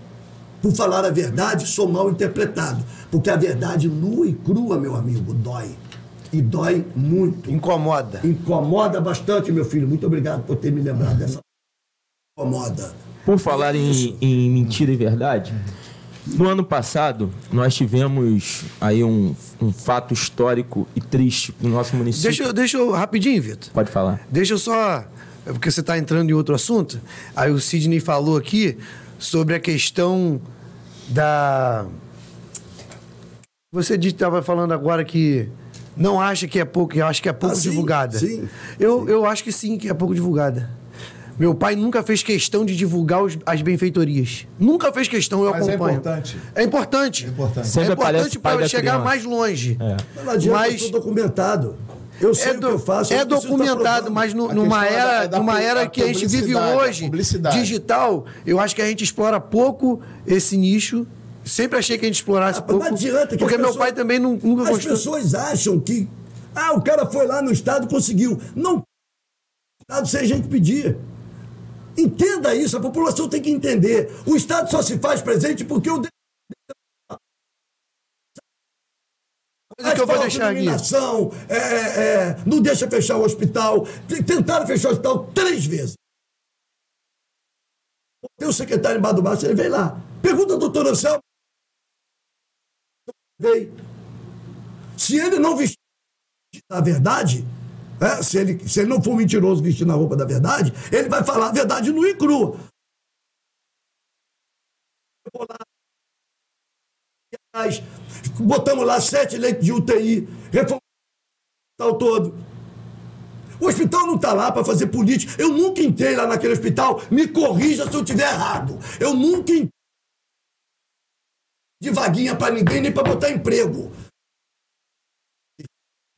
por falar a verdade, sou mal interpretado. Porque a verdade nua e crua, meu amigo, dói. E dói muito. Incomoda. Incomoda bastante, meu filho. Muito obrigado por ter me lembrado dessa... Incomoda. Por falar em mentira e verdade, no ano passado nós tivemos aí um fato histórico e triste no nosso município. Deixa eu rapidinho, Vitor. Pode falar. Deixa eu só... Porque você está entrando em outro assunto. Aí o Sidney falou aqui sobre a questão da... Você estava falando agora que não acha que é pouco, eu acho que é pouco divulgada. Sim. Eu acho que sim, que é pouco divulgada. Meu pai nunca fez questão de divulgar as benfeitorias. Nunca fez questão, eu acompanho. É importante. É importante. É importante. Sempre É importante pai para da chegar criança. mais longe. Não adianta, Mas eu sou documentado. Eu sei o que eu faço. é eu preciso estar documentado, provando. mas A numa questão era, numa era da que a gente vive publicidade, hoje, a publicidade. digital, eu acho que a gente explora pouco esse nicho. Sempre achei que a gente explorasse pouco. Não adianta. Que porque as meu pessoas- pai também nunca As gostou. pessoas acham que... o cara foi lá no Estado e conseguiu. Não, o Estado sem a gente pedir. Entenda isso, a população tem que entender. O Estado só se faz presente porque o... Coisa que eu vou deixar aqui. Iluminação, não deixa fechar o hospital. Tentaram fechar o hospital 3 vezes. Tem o secretário embaixo do braço, ele veio lá. Pergunta ao doutor Anselmo. Veio. Se ele não vestir a verdade, se ele não for mentiroso vestindo a roupa da verdade, ele vai falar a verdade nua e crua. Eu vou lá. Botamos lá 7 leitos de UTI, reformamos o hospital todo. O hospital não está lá para fazer política. Eu nunca entrei lá naquele hospital, me corrija se eu estiver errado. Eu nunca entrei de vaguinha para ninguém, nem para botar emprego.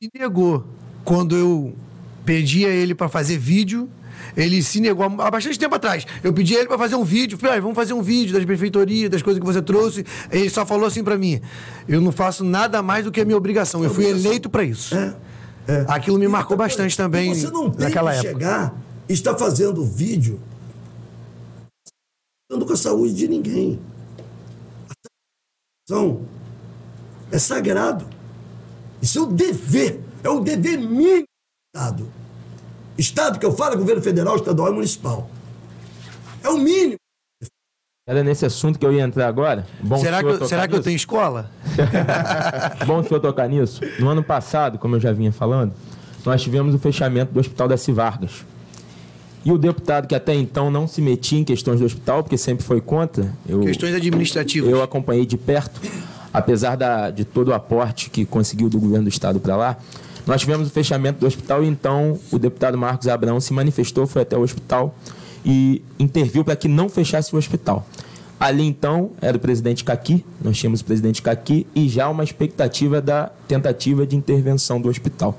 E negou. Quando eu pedia ele para fazer vídeo, ele se negou há bastante tempo atrás. Eu pedi a ele para fazer um vídeo. Falei, vamos fazer um vídeo das benfeitorias, das coisas que você trouxe. Ele só falou assim para mim: eu não faço nada mais do que a minha obrigação. Eu fui eleito para isso. Aquilo me marcou bastante também Você não tem naquela que época. chegar e estar fazendo vídeo com a saúde de ninguém. A saúde é sagrado. Isso é o dever mínimo do Estado. Estado que eu falo é governo federal, estadual e municipal. É o mínimo. Era nesse assunto que eu ia entrar agora. Bom Será que eu tenho escola? Bom o senhor tocar nisso. No ano passado, como eu já vinha falando, nós tivemos o fechamento do Hospital Daci Vargas. E o deputado que até então não se metia em questões do hospital, porque sempre foi contra... Questões administrativas. Eu acompanhei de perto, apesar de todo o aporte que conseguiu do governo do estado para lá. Nós tivemos o fechamento do hospital e então o deputado Marcos Abrão se manifestou, foi até o hospital e interviu para que não fechasse o hospital. Ali então era o presidente Caqui, nós tínhamos o presidente Caqui e já uma expectativa da tentativa de intervenção do hospital.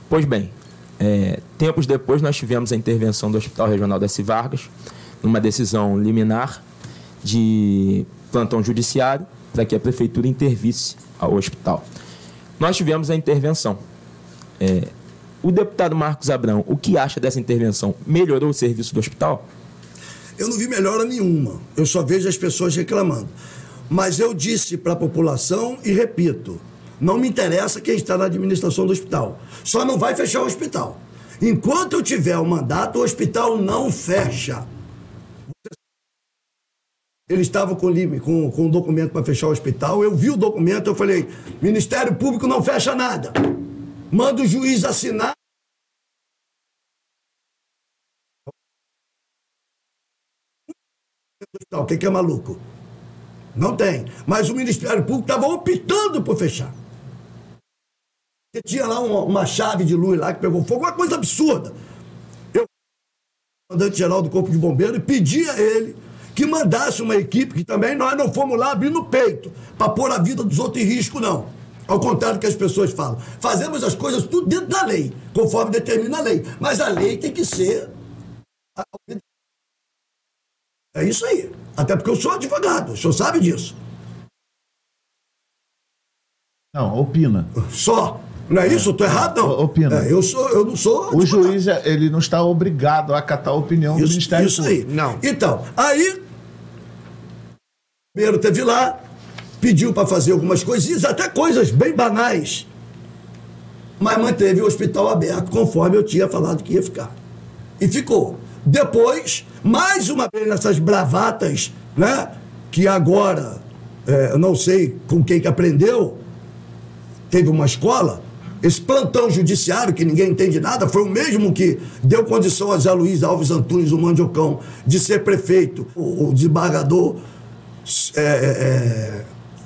Pois bem, tempos depois nós tivemos a intervenção do Hospital Regional Daci Vargas, numa decisão liminar de plantão judiciário para que a prefeitura intervisse ao hospital. Nós tivemos a intervenção. O deputado Marcos Abrão, o que acha dessa intervenção? Melhorou o serviço do hospital? Eu não vi melhora nenhuma. Eu só vejo as pessoas reclamando. Mas eu disse para a população e repito, não me interessa quem está na administração do hospital. Só não vai fechar o hospital. Enquanto eu tiver o mandato, o hospital não fecha. Eles estavam com um documento para fechar o hospital. Eu vi o documento, eu falei, Ministério Público não fecha nada. Manda o juiz assinar. O que é maluco? Não tem. Mas o Ministério Público estava optando por fechar. Tinha lá uma chave de luz lá que pegou fogo, uma coisa absurda. comandante-geral do Corpo de Bombeiros, e pedi a ele que mandasse uma equipe, que também nós não fomos lá abrir no peito, para pôr a vida dos outros em risco, não. Ao contrário do que as pessoas falam. Fazemos as coisas tudo dentro da lei, conforme determina a lei. Mas a lei tem que ser... É isso aí. Até porque eu sou advogado, o senhor sabe disso. Não, opina. Só. Não é isso? Eu estou errado, não. Opina. Eu não sou advogado. O juiz, ele não está obrigado a acatar a opinião do Ministério Isso Público. aí. Não. Então, aí, o primeiro teve lá, pediu para fazer algumas coisinhas, até coisas bem banais, mas manteve o hospital aberto, conforme eu tinha falado que ia ficar. E ficou. Depois, mais uma vez nessas bravatas, né, que agora, eu não sei com quem que aprendeu, teve uma escola, esse plantão judiciário, que ninguém entende nada, foi o mesmo que deu condição a Zé Luiz Alves Antunes, o Mandiocão, de ser prefeito. O desembargador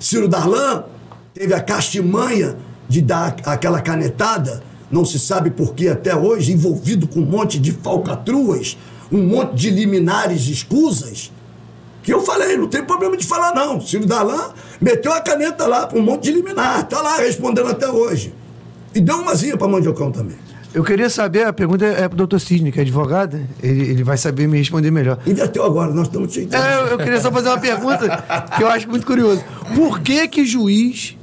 Ciro Darlan teve a castimanha de dar aquela canetada, não se sabe por que até hoje, envolvido com um monte de falcatruas, um monte de liminares escusas, que eu falei, não tem problema de falar não. Ciro Darlan meteu a caneta lá para um monte de liminar, tá lá respondendo até hoje. E deu umazinha para Mandiocão também. Eu queria saber, a pergunta é pro Dr. Sidney, que é advogado, ele vai saber me responder melhor. Inverteu agora, nós estamos te entendendo. Eu queria só fazer uma pergunta que eu acho muito curioso. Por que juiz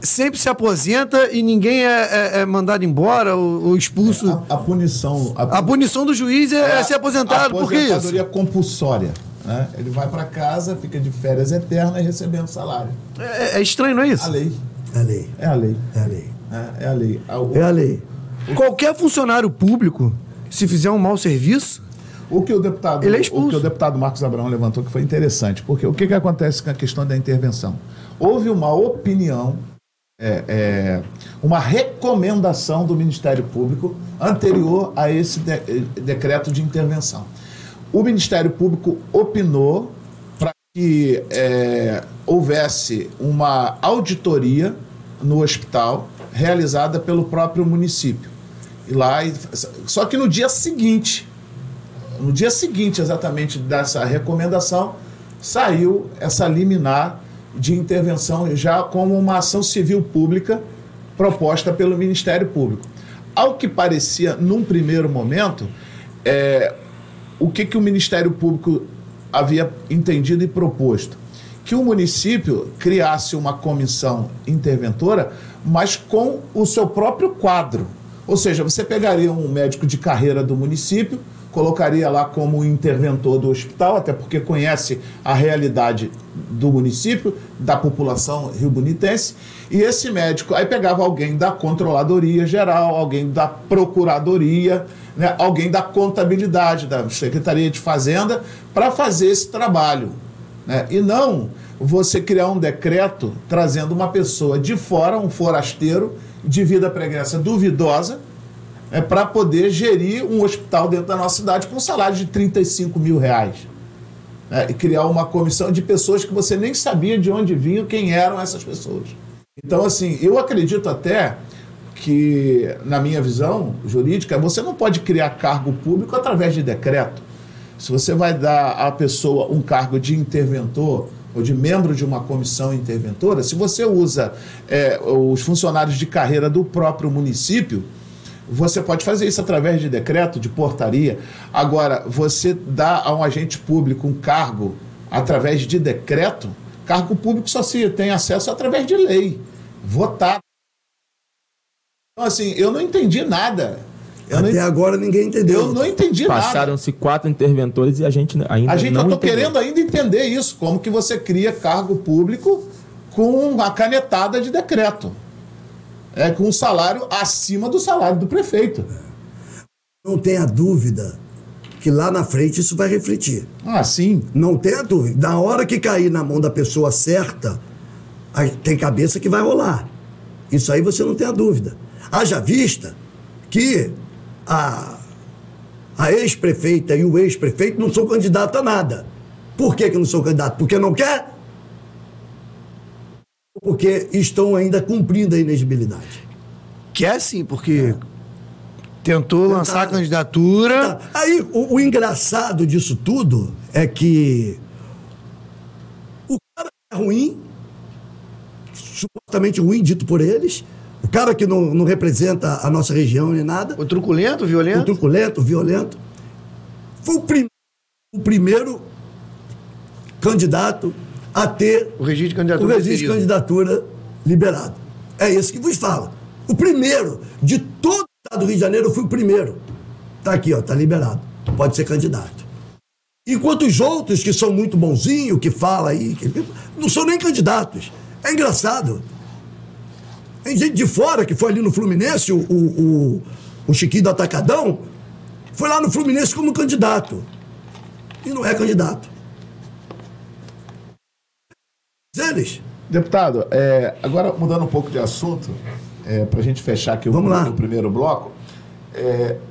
sempre se aposenta e ninguém é mandado embora ou expulso? A punição... A punição do juiz é ser aposentado. Por que isso? Aposentadoria compulsória. Né? Ele vai para casa, fica de férias eternas recebendo salário. É estranho, não é isso? A lei. É a lei. É a lei. É a lei. É a lei. É a lei. Qualquer funcionário público, se fizer um mau serviço, o que o deputado, ele é expulso. O que o deputado Marcos Abraão levantou que foi interessante, porque o que acontece com a questão da intervenção? Houve uma opinião, uma recomendação do Ministério Público anterior a esse decreto de intervenção. O Ministério Público opinou para que houvesse uma auditoria no hospital realizada pelo próprio município. Só que no dia seguinte exatamente dessa recomendação, saiu essa liminar de intervenção já como uma ação civil pública proposta pelo Ministério Público. Ao que parecia, num primeiro momento, o que o Ministério Público havia entendido e proposto? Que o município criasse uma comissão interventora, mas com o seu próprio quadro. Ou seja, você pegaria um médico de carreira do município, colocaria lá como interventor do hospital, até porque conhece a realidade do município, da população riobonitense, e esse médico aí pegava alguém da Controladoria Geral, alguém da Procuradoria, né, alguém da Contabilidade, da Secretaria de Fazenda, para fazer esse trabalho. Né? E não você criar um decreto trazendo uma pessoa de fora, um forasteiro, de vida pregressa duvidosa, para poder gerir um hospital dentro da nossa cidade com um salário de R$35 mil. E criar uma comissão de pessoas que você nem sabia de onde vinham, quem eram essas pessoas. Então, assim, eu acredito até que, na minha visão jurídica, você não pode criar cargo público através de decreto. Se você vai dar à pessoa um cargo de interventor ou de membro de uma comissão interventora, se você usa os funcionários de carreira do próprio município, você pode fazer isso através de decreto, de portaria. Agora, você dá a um agente público um cargo através de decreto, cargo público só se tem acesso através de lei, votado. Então, assim, eu não entendi nada. Agora ninguém entendeu. Eu não entendi nada. Passaram-se 4 interventores e a gente ainda não eu tô querendo ainda entender isso, como que você cria cargo público com uma canetada de decreto. Com um salário acima do salário do prefeito. Não tenha dúvida que lá na frente isso vai refletir. Ah, sim. Não tenha dúvida. Na hora que cair na mão da pessoa certa, tem cabeça que vai rolar. Isso aí você não tenha dúvida. Haja vista que a ex-prefeita e o ex-prefeito não são candidatos a nada. Por que não são candidatos? Porque não quer? Porque estão ainda cumprindo a inegibilidade. Que é sim, porque Tentou lançar a candidatura. Aí, o engraçado disso tudo é que o cara é ruim, supostamente ruim, dito por eles, o cara que não representa a nossa região nem nada. O truculento, violento? O truculento, violento. Foi o primeiro candidato a ter o registro de candidatura liberado. É esse que vos fala. O primeiro de todo o estado do Rio de Janeiro, foi o primeiro. Tá aqui, ó, tá liberado. Pode ser candidato. Enquanto os outros que são muito bonzinhos, que falam aí, não são nem candidatos. É engraçado. Tem gente de fora que foi ali no Fluminense, o Chiquinho do Atacadão, foi lá no Fluminense como candidato. E não é candidato. Eles. Deputado, agora mudando um pouco de assunto, para a gente fechar aqui o primeiro bloco,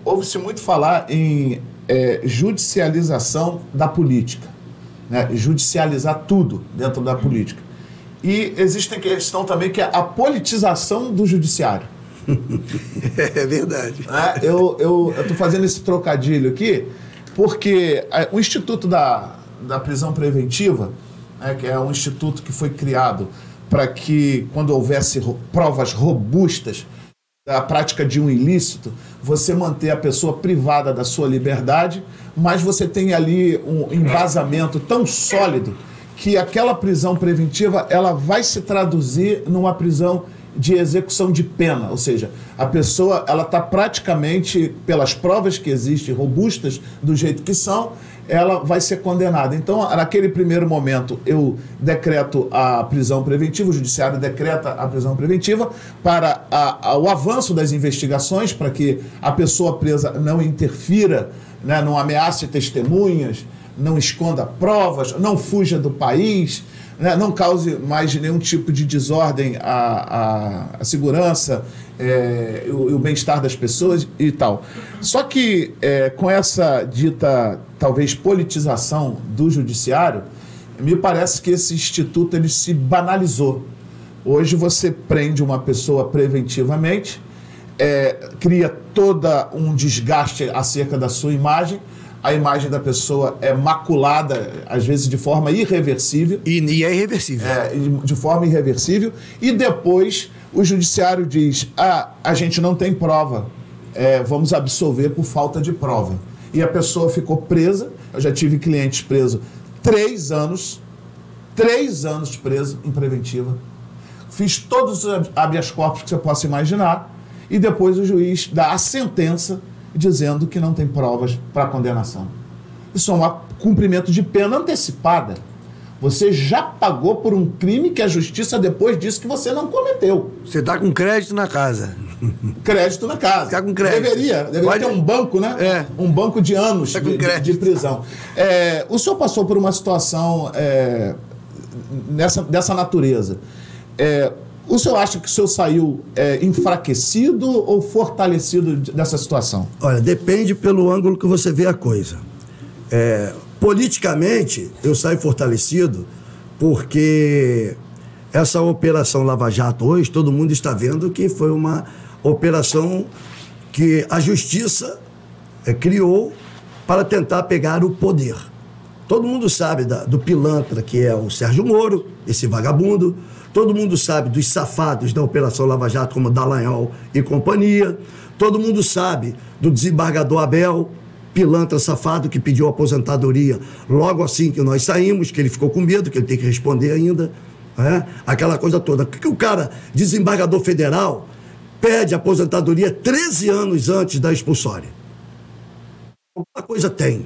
ouve-se muito falar em judicialização da política, né? Judicializar tudo dentro da política. E existe a questão também que é a politização do judiciário. É verdade. Eu estou fazendo esse trocadilho aqui porque o Instituto da Prisão Preventiva, que é um instituto que foi criado para que, quando houvesse provas robustas da prática de um ilícito, você manter a pessoa privada da sua liberdade, mas você tem ali um embasamento tão sólido que aquela prisão preventiva ela vai se traduzir numa prisão de execução de pena, ou seja, a pessoa ela está praticamente, pelas provas que existem, robustas do jeito que são, ela vai ser condenada. Então, naquele primeiro momento, eu decreto a prisão preventiva, o judiciário decreta a prisão preventiva para o avanço das investigações, para que a pessoa presa não interfira, né, não ameace testemunhas, não esconda provas, não fuja do país, né, não cause mais nenhum tipo de desordem à segurança e o bem-estar das pessoas e tal. Só que com essa dita, talvez, politização do judiciário, me parece que esse instituto ele se banalizou. Hoje você prende uma pessoa preventivamente, cria todo um desgaste acerca da sua imagem, a imagem da pessoa é maculada, às vezes de forma irreversível. E é irreversível. De forma irreversível. E depois o judiciário diz, a gente não tem prova, vamos absolver por falta de prova. E a pessoa ficou presa, eu já tive clientes presos 3 anos preso em preventiva. Fiz todos os habeas corpus que você possa imaginar, e depois o juiz dá a sentença dizendo que não tem provas para condenação. Isso é um cumprimento de pena antecipada. Você já pagou por um crime que a justiça depois disse que você não cometeu. Você está com crédito na casa. Crédito na casa. Está com crédito. Deveria ter um banco, né? Um banco de anos de prisão. O senhor passou por uma situação dessa natureza. O senhor acha que o senhor saiu enfraquecido ou fortalecido dessa situação? Olha, depende pelo ângulo que você vê a coisa. Politicamente, eu saio fortalecido porque essa operação Lava Jato hoje, todo mundo está vendo que foi uma operação que a justiça criou para tentar pegar o poder. Todo mundo sabe do pilantra que é o Sérgio Moro, esse vagabundo. Todo mundo sabe dos safados da Operação Lava Jato, como Dallagnol e companhia. Todo mundo sabe do desembargador Abel, pilantra safado que pediu aposentadoria logo assim que nós saímos, que ele ficou com medo, que ele tem que responder ainda. Aquela coisa toda. Por que o cara, desembargador federal, pede aposentadoria 13 anos antes da expulsória? Alguma coisa tem.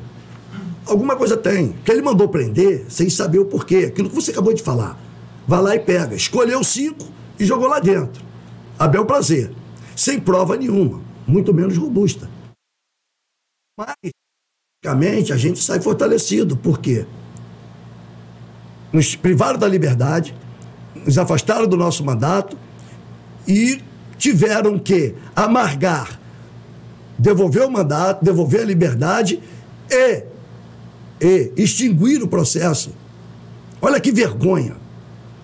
Alguma coisa tem. Que ele mandou prender sem saber o porquê. Aquilo que você acabou de falar. Vai lá e pega. Escolheu 5 e jogou lá dentro. A bel prazer. Sem prova nenhuma. Muito menos robusta. Mas, basicamente, a gente sai fortalecido. Por quê? Nos privaram da liberdade, nos afastaram do nosso mandato e tiveram que amargar, devolver o mandato, devolver a liberdade e extinguir o processo. Olha que vergonha.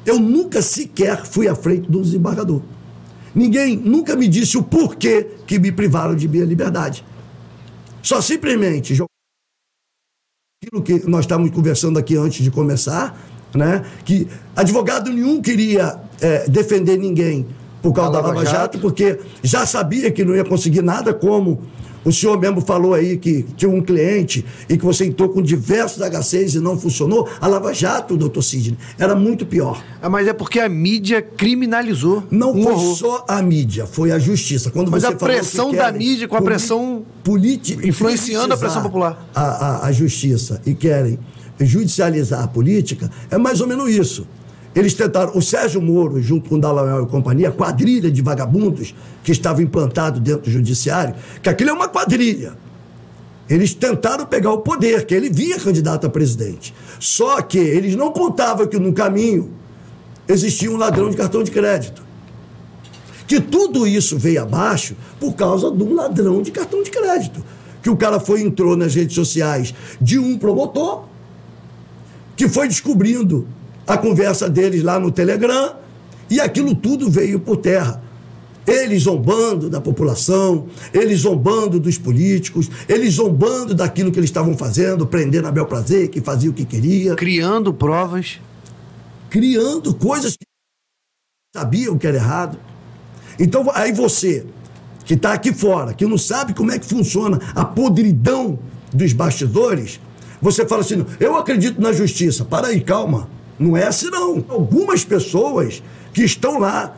Eu nunca sequer fui à frente do desembargador. Ninguém nunca me disse o porquê que me privaram de minha liberdade. Só simplesmente aquilo que nós estávamos conversando aqui antes de começar, né? Que advogado nenhum queria defender ninguém por causa da Lava Jato, porque já sabia que não ia conseguir nada, como o senhor mesmo falou aí que tinha um cliente e que você entrou com diversos H6 e não funcionou. A Lava Jato, doutor Sidney, era muito pior. Mas é porque a mídia criminalizou. Não foi só a mídia, foi a justiça. Quando Mas você a pressão da mídia com a pressão influenciando a pressão popular. A justiça e querem judicializar a política, é mais ou menos isso. Eles tentaram, o Sérgio Moro, junto com o Dallagnol e companhia, a quadrilha de vagabundos que estavam implantados dentro do judiciário, que aquilo é uma quadrilha. Eles tentaram pegar o poder, que ele via candidato a presidente. Só que eles não contavam que no caminho existia um ladrão de cartão de crédito. Que tudo isso veio abaixo por causa de um ladrão de cartão de crédito. Que o cara entrou nas redes sociais de um promotor, que foi descobrindo a conversa deles lá no Telegram, e aquilo tudo veio por terra. Eles zombando da população, eles zombando dos políticos, eles zombando daquilo que eles estavam fazendo, prendendo a bel prazer, que fazia o que queria. Criando provas. Criando coisas que sabiam que era errado. Então, aí você, que está aqui fora, que não sabe como é que funciona a podridão dos bastidores, você fala assim, eu acredito na justiça. Para aí, calma. Não é assim, não. Algumas pessoas que estão lá.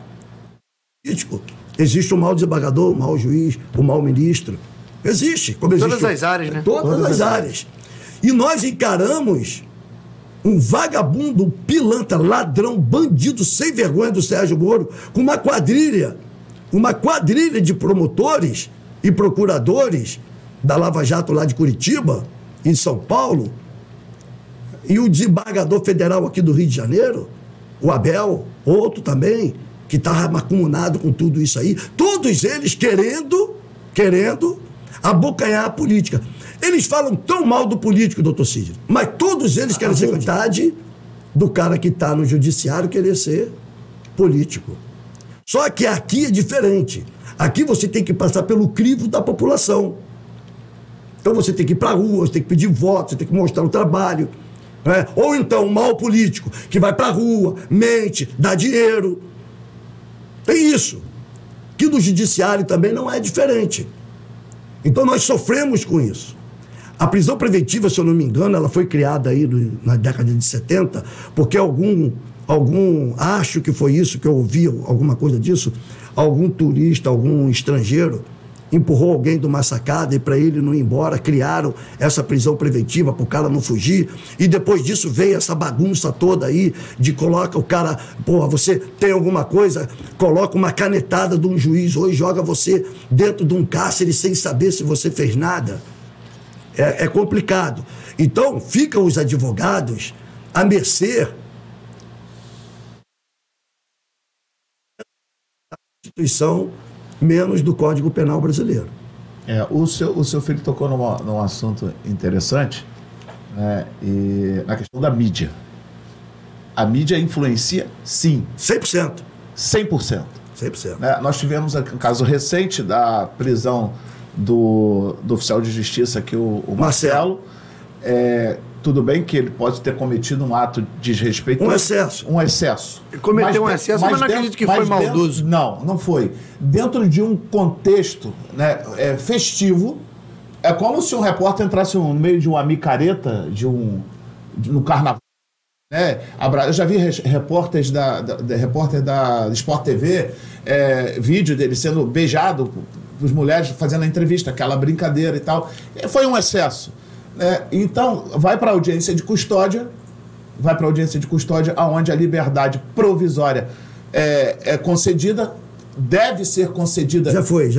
Existe o mau desembargador, o mau juiz, o mau ministro. Existe. Como existe todas as áreas, né? Todas as áreas. E nós encaramos um vagabundo, um pilantra, ladrão, bandido sem vergonha do Sérgio Moro, com uma quadrilha de promotores e procuradores da Lava Jato lá de Curitiba, em São Paulo, e o desembargador federal aqui do Rio de Janeiro, o Abel, outro também, que estava macumunado com tudo isso aí, todos eles querendo abocanhar a política. Eles falam tão mal do político, doutor Sidney, mas todos eles querem ser vontade do cara que está no judiciário querer ser político. Só que aqui é diferente. Aqui você tem que passar pelo crivo da população. Então você tem que ir para a rua, você tem que pedir voto, você tem que mostrar o trabalho. Né? Ou então um mau político que vai para a rua, mente, dá dinheiro. Tem isso. Que no judiciário também não é diferente. Então nós sofremos com isso. A prisão preventiva, se eu não me engano, ela foi criada aí na década de 70, porque acho que foi isso que eu ouvi, alguma coisa disso, algum turista, algum estrangeiro empurrou alguém de uma sacada e para ele não ir embora, criaram essa prisão preventiva para o cara não fugir, e depois disso veio essa bagunça toda aí, de coloca o cara, porra, você tem alguma coisa, coloca uma canetada de um juiz ou joga você dentro de um cárcere sem saber se você fez nada. É complicado. Então, ficam os advogados à mercê da Constituição, menos do Código Penal brasileiro. O seu filho tocou num assunto interessante, né, e na questão da mídia. A mídia influencia, sim. 100%. 100%. 100%. Né, nós tivemos um caso recente da prisão do oficial de justiça aqui, o Marcelo. Tudo bem que ele pode ter cometido um ato desrespeitoso. Um excesso. Ele cometeu um excesso, mas não acredito que foi maldoso. Não foi. Dentro de um contexto, né, festivo, é como se um repórter entrasse no meio de uma micareta, no carnaval. Né? Eu já vi repórter da Sport TV, vídeo dele sendo beijado, as mulheres fazendo a entrevista, aquela brincadeira e tal. Foi um excesso. Então, vai para a audiência de custódia, onde a liberdade provisória é concedida, deve ser concedida. Já foi.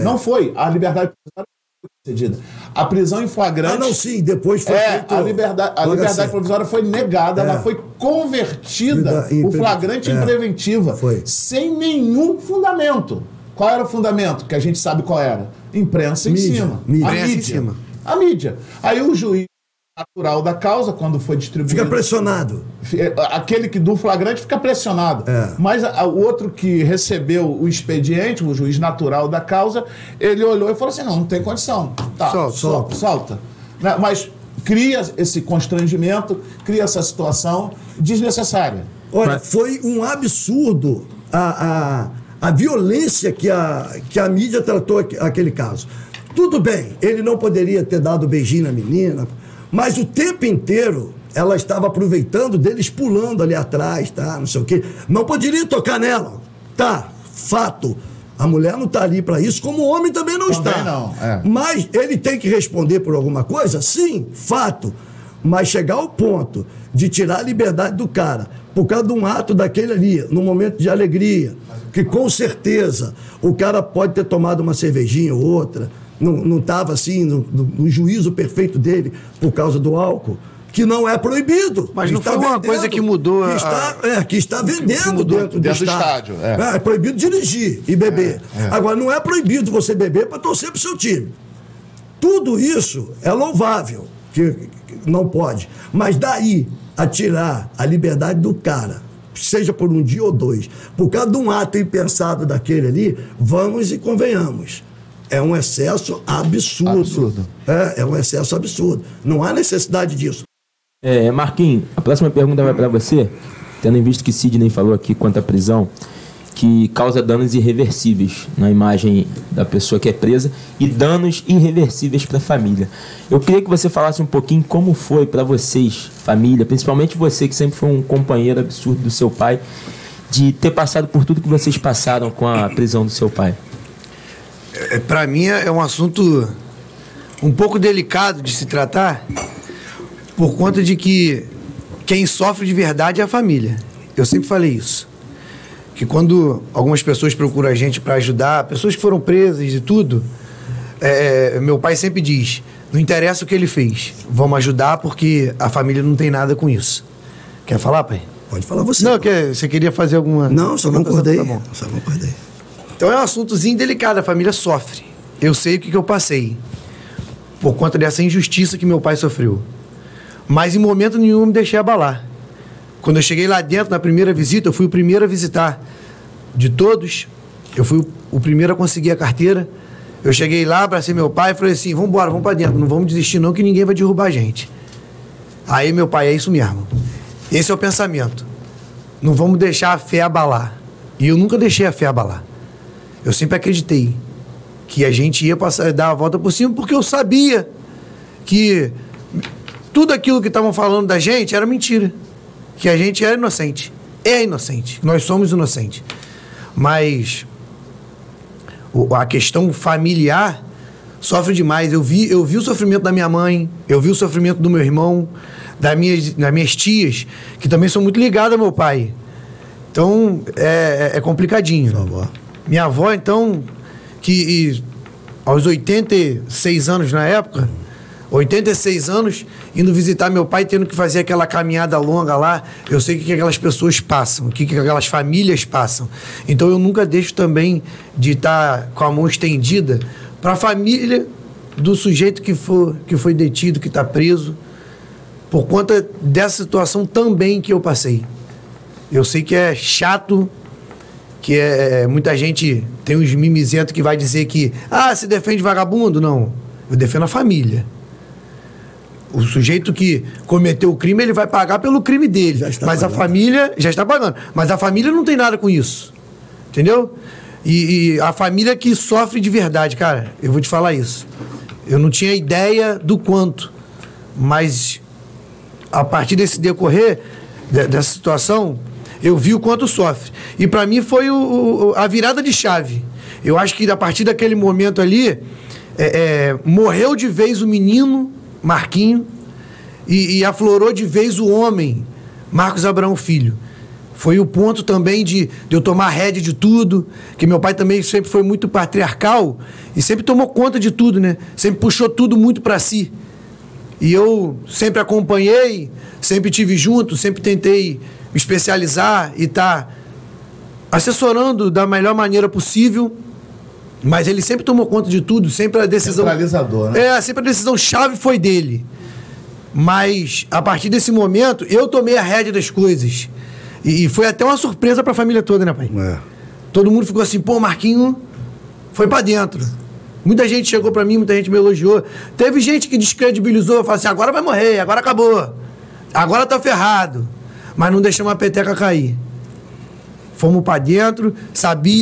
Não foi. A liberdade provisória foi concedida. A prisão em flagrante... sim, depois foi feito... A liberdade provisória foi negada, ela foi convertida, o flagrante em preventiva, sem nenhum fundamento. Qual era o fundamento? Que a gente sabe qual era. Imprensa em cima. Imprensa em cima. A mídia. Aí o juiz natural da causa, quando foi distribuído. Fica pressionado. Aquele que do flagrante fica pressionado. Mas o outro que recebeu o expediente, o juiz natural da causa, ele olhou e falou assim, não tem condição. Tá, solta. Mas cria esse constrangimento, cria essa situação desnecessária. Olha, foi um absurdo a violência que a mídia tratou aquele caso. Tudo bem, ele não poderia ter dado beijinho na menina, mas o tempo inteiro ela estava aproveitando deles pulando ali atrás, tá? Não sei o quê. Não poderia tocar nela. Tá, fato. A mulher não está ali para isso, como o homem também não está. Não, Mas ele tem que responder por alguma coisa? Sim, fato. Mas chegar ao ponto de tirar a liberdade do cara por causa de um ato daquele ali, num momento de alegria, que com certeza o cara pode ter tomado uma cervejinha ou outra, não estava assim no juízo perfeito dele por causa do álcool, que não é proibido. Mas não foi uma coisa que mudou... Que está vendendo dentro do estádio. É proibido dirigir e beber. Agora, não é proibido você beber para torcer para o seu time. Tudo isso é louvável, que não pode. Mas daí a tirar a liberdade do cara, seja por um dia ou dois, por causa de um ato impensado daquele ali, vamos e convenhamos. É um excesso absurdo. É um excesso absurdo. Não há necessidade disso. Marquinhos, a próxima pergunta vai para você, tendo em vista que Sidney falou aqui quanto à prisão, que causa danos irreversíveis na imagem da pessoa que é presa e danos irreversíveis para a família. Eu queria que você falasse um pouquinho como foi para vocês, família, principalmente você que sempre foi um companheiro absurdo do seu pai, de ter passado por tudo que vocês passaram com a prisão do seu pai. Para mim é um assunto um pouco delicado de se tratar, por conta de que quem sofre de verdade é a família. Eu sempre falei isso. Que quando algumas pessoas procuram a gente para ajudar, pessoas que foram presas e tudo, meu pai sempre diz, não interessa o que ele fez, vamos ajudar porque a família não tem nada com isso. Quer falar, pai? Pode falar você. Não, você queria fazer alguma... Não, só concordei. Tá bom. Só concordei. Então é um assuntozinho delicado, a família sofre. Eu sei o que eu passei por conta dessa injustiça que meu pai sofreu. Mas em momento nenhum me deixei abalar. Quando eu cheguei lá dentro, na primeira visita, eu fui o primeiro a visitar. De todos, eu fui o primeiro a conseguir a carteira. Eu cheguei lá, abracei meu pai e falei assim, vamos embora, vamos para dentro, não vamos desistir não, que ninguém vai derrubar a gente. Aí meu pai, é isso mesmo. Esse é o pensamento. Não vamos deixar a fé abalar. E eu nunca deixei a fé abalar. Eu sempre acreditei que a gente ia dar a volta por cima, porque eu sabia que tudo aquilo que estavam falando da gente era mentira. Que a gente era inocente. É inocente. Nós somos inocentes. Mas a questão familiar sofre demais. Eu vi o sofrimento da minha mãe, eu vi o sofrimento do meu irmão, das minhas tias, que também são muito ligadas ao meu pai. Então, é complicadinho. Sua avó. Minha avó, então, que aos 86 anos na época, 86 anos, indo visitar meu pai, tendo que fazer aquela caminhada longa lá, eu sei o que aquelas pessoas passam, o que aquelas famílias passam. Então eu nunca deixo também de estar com a mão estendida para a família do sujeito que foi detido, que está preso, por conta dessa situação também que eu passei. Eu sei que é chato, que muita gente tem uns mimizentos que vai dizer que se defende vagabundo. Não, eu defendo a família. O sujeito que cometeu o crime, ele vai pagar pelo crime dele. Mas a família já está pagando. Mas a família não tem nada com isso. Entendeu? E a família que sofre de verdade, cara, eu vou te falar isso. Eu não tinha ideia do quanto. Mas a partir desse decorrer, dessa situação, eu vi o quanto sofre. E para mim foi a virada de chave. Eu acho que a partir daquele momento ali, morreu de vez o menino Marquinho e aflorou de vez o homem Marcos Abraão Filho. Foi o ponto também de eu tomar rédea de tudo, que meu pai também sempre foi muito patriarcal e sempre tomou conta de tudo, né? Sempre puxou tudo muito para si. E eu sempre acompanhei, sempre tive junto, sempre tentei me especializar e estar assessorando da melhor maneira possível. Mas ele sempre tomou conta de tudo, sempre a decisão... Centralizador, né? Sempre a decisão chave foi dele. Mas, a partir desse momento, eu tomei a rédea das coisas. E foi até uma surpresa pra família toda, né, pai? Todo mundo ficou assim, pô, Marquinho foi pra dentro. Muita gente chegou pra mim, muita gente me elogiou. Teve gente que descredibilizou, falou assim, agora vai morrer, agora acabou. Agora tá ferrado. Mas não deixamos a peteca cair. Fomos pra dentro,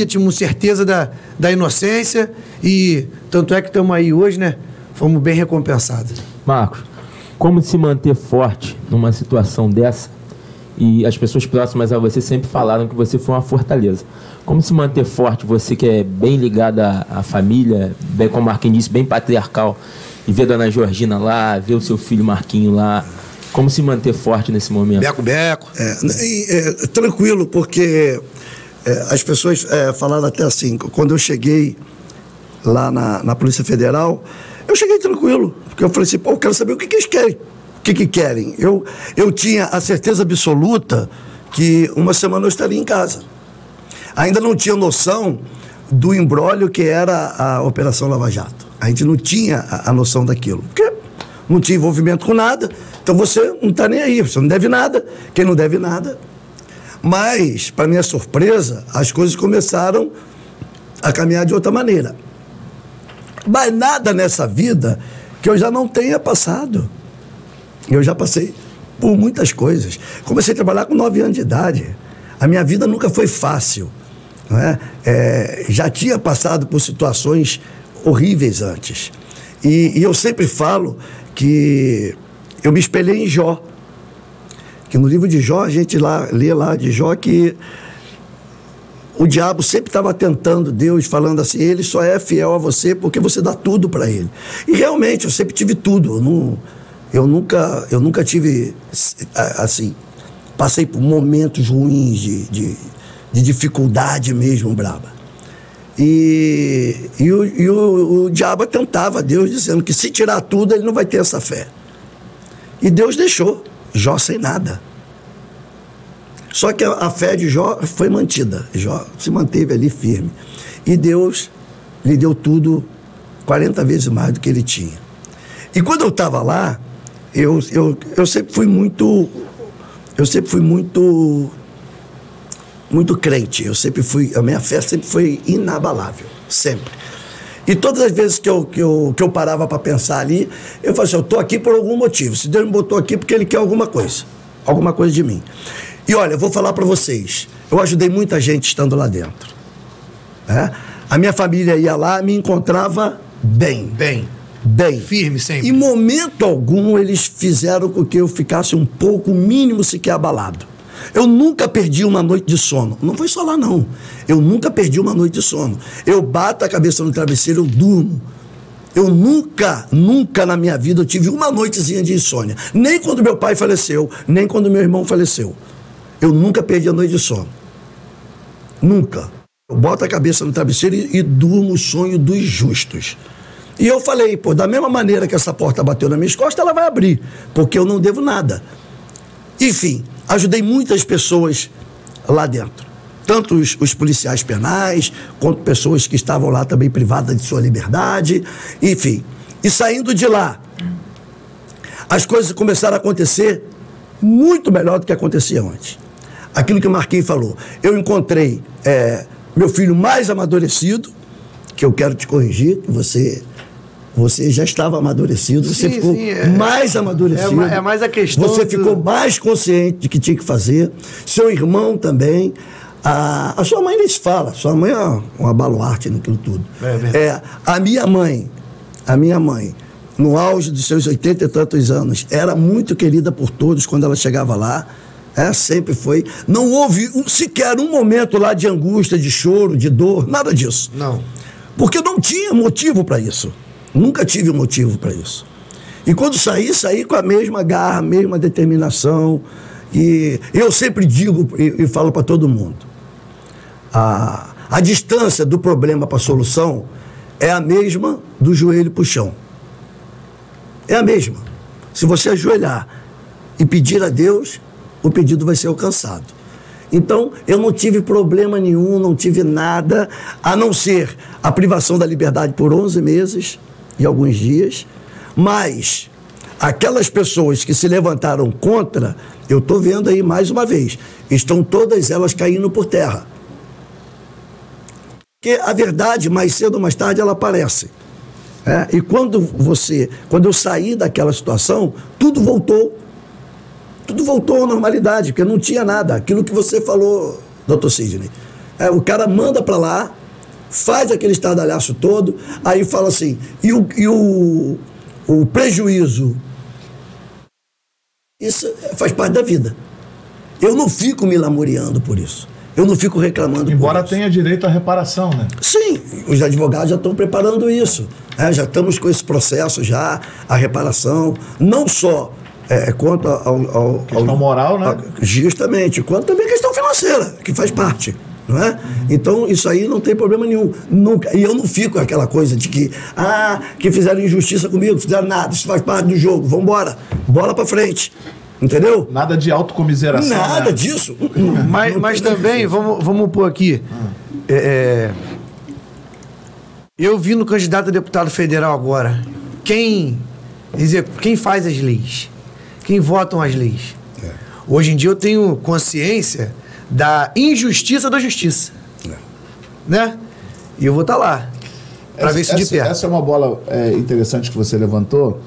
tínhamos certeza da inocência e tanto é que estamos aí hoje, né? Fomos bem recompensados. Marcos, como se manter forte numa situação dessa? E as pessoas próximas a você sempre falaram que você foi uma fortaleza. Como se manter forte, você que é bem ligada à família, bem, como o Marquinhos disse, bem patriarcal, e ver a dona Georgina lá, ver o seu filho Marquinho lá, como se manter forte nesse momento? Beco. Tranquilo, porque as pessoas falaram até assim, quando eu cheguei lá na Polícia Federal, eu cheguei tranquilo, porque eu falei assim, pô, eu quero saber o que eles querem. O que querem? Eu tinha a certeza absoluta que uma semana eu estaria em casa. Ainda não tinha noção do imbróglio que era a Operação Lava Jato. A gente não tinha a noção daquilo, porque não tinha envolvimento com nada, então você não está nem aí, você não deve nada, quem não deve nada. Mas, para minha surpresa, as coisas começaram a caminhar de outra maneira. Mas nada nessa vida que eu já não tenha passado. Eu já passei por muitas coisas. Comecei a trabalhar com 9 anos de idade. A minha vida nunca foi fácil. Não é? Já tinha passado por situações horríveis antes. E eu sempre falo que eu me espelhei em Jó. Que no livro de Jó, a gente lê lá de Jó que o diabo sempre estava tentando Deus, falando assim, ele só é fiel a você porque você dá tudo para ele. E realmente, eu sempre tive tudo. Eu nunca tive, assim, passei por momentos ruins de dificuldade mesmo, braba. E o diabo tentava Deus, dizendo que se tirar tudo, ele não vai ter essa fé. E Deus deixou Jó sem nada. Só que a fé de Jó foi mantida. Jó se manteve ali firme. E Deus lhe deu tudo 40 vezes mais do que ele tinha. E quando eu estava lá, eu sempre fui muito crente. A minha fé sempre foi inabalável, sempre. E todas as vezes que eu parava para pensar ali, eu falava assim, eu estou aqui por algum motivo. Se Deus me botou aqui porque Ele quer alguma coisa de mim. E olha, eu vou falar para vocês, eu ajudei muita gente estando lá dentro. A minha família ia lá, me encontrava bem. Firme sempre. Em momento algum, eles fizeram com que eu ficasse um pouco, mínimo sequer abalado. Eu nunca perdi uma noite de sono. Não foi só lá, não. Eu nunca perdi uma noite de sono. Eu bato a cabeça no travesseiro, eu durmo. Eu nunca na minha vida eu tive uma noitezinha de insônia. Nem quando meu pai faleceu, nem quando meu irmão faleceu. Eu nunca perdi a noite de sono. Nunca. Eu boto a cabeça no travesseiro e durmo o sonho dos justos. E eu falei, pô, da mesma maneira que essa porta bateu nas minhas costas, ela vai abrir, porque eu não devo nada. Enfim, ajudei muitas pessoas lá dentro. Tanto os policiais penais, quanto pessoas que estavam lá também privadas de sua liberdade. Enfim, e saindo de lá, as coisas começaram a acontecer muito melhor do que acontecia antes. Aquilo que o Marquinhos falou. Eu encontrei meu filho mais amadurecido, que eu quero te corrigir, que você já estava amadurecido, você ficou mais amadurecido. É mais a questão. Você ficou mais consciente de que tinha que fazer. Seu irmão também. A sua mãe nem se fala. Sua mãe é uma baluarte naquilo tudo. A minha mãe, no auge dos seus 80 e tantos anos, era muito querida por todos quando ela chegava lá. Sempre foi. Não houve sequer um momento lá de angústia, de choro, de dor, nada disso. Não. Porque não tinha motivo para isso. Nunca tive um motivo para isso. E quando saí com a mesma garra, a mesma determinação. E eu sempre digo e falo para todo mundo: a distância do problema para a solução é a mesma do joelho para o chão. É a mesma. Se você ajoelhar e pedir a Deus, o pedido vai ser alcançado. Então, eu não tive problema nenhum, não tive nada, a não ser a privação da liberdade por 11 meses e alguns dias, mas Aquelas pessoas que se levantaram contra, eu estou vendo aí mais uma vez, estão todas elas caindo por terra. Porque a verdade, mais cedo ou mais tarde, ela aparece. E quando eu saí daquela situação, tudo voltou à normalidade, porque não tinha nada. Aquilo que você falou, doutor Sidney. O cara manda para lá, faz aquele estardalhaço todo, aí fala assim, e o prejuízo, isso faz parte da vida. Eu não fico me lamuriando por isso. Eu não fico reclamando. Embora tenha direito à reparação, né? Sim, os advogados já estão preparando isso. Já estamos com esse processo já, a reparação, não só quanto ao questão moral, né? Justamente, quanto também a questão financeira, que faz parte. Não é? Então, isso aí não tem problema nenhum. Nunca. E eu não fico com aquela coisa de que fizeram injustiça comigo, fizeram nada, isso faz parte do jogo, vamos embora, bola pra frente. Entendeu? Nada de autocomiseração. Nada disso. Mas também, vamos pôr aqui. Eu vi no candidato a deputado federal agora. Quem faz as leis? Quem votam as leis? Hoje em dia eu tenho consciência da injustiça da justiça. Né? E eu vou estar lá. Para ver isso de perto. Essa é uma bola interessante que você levantou.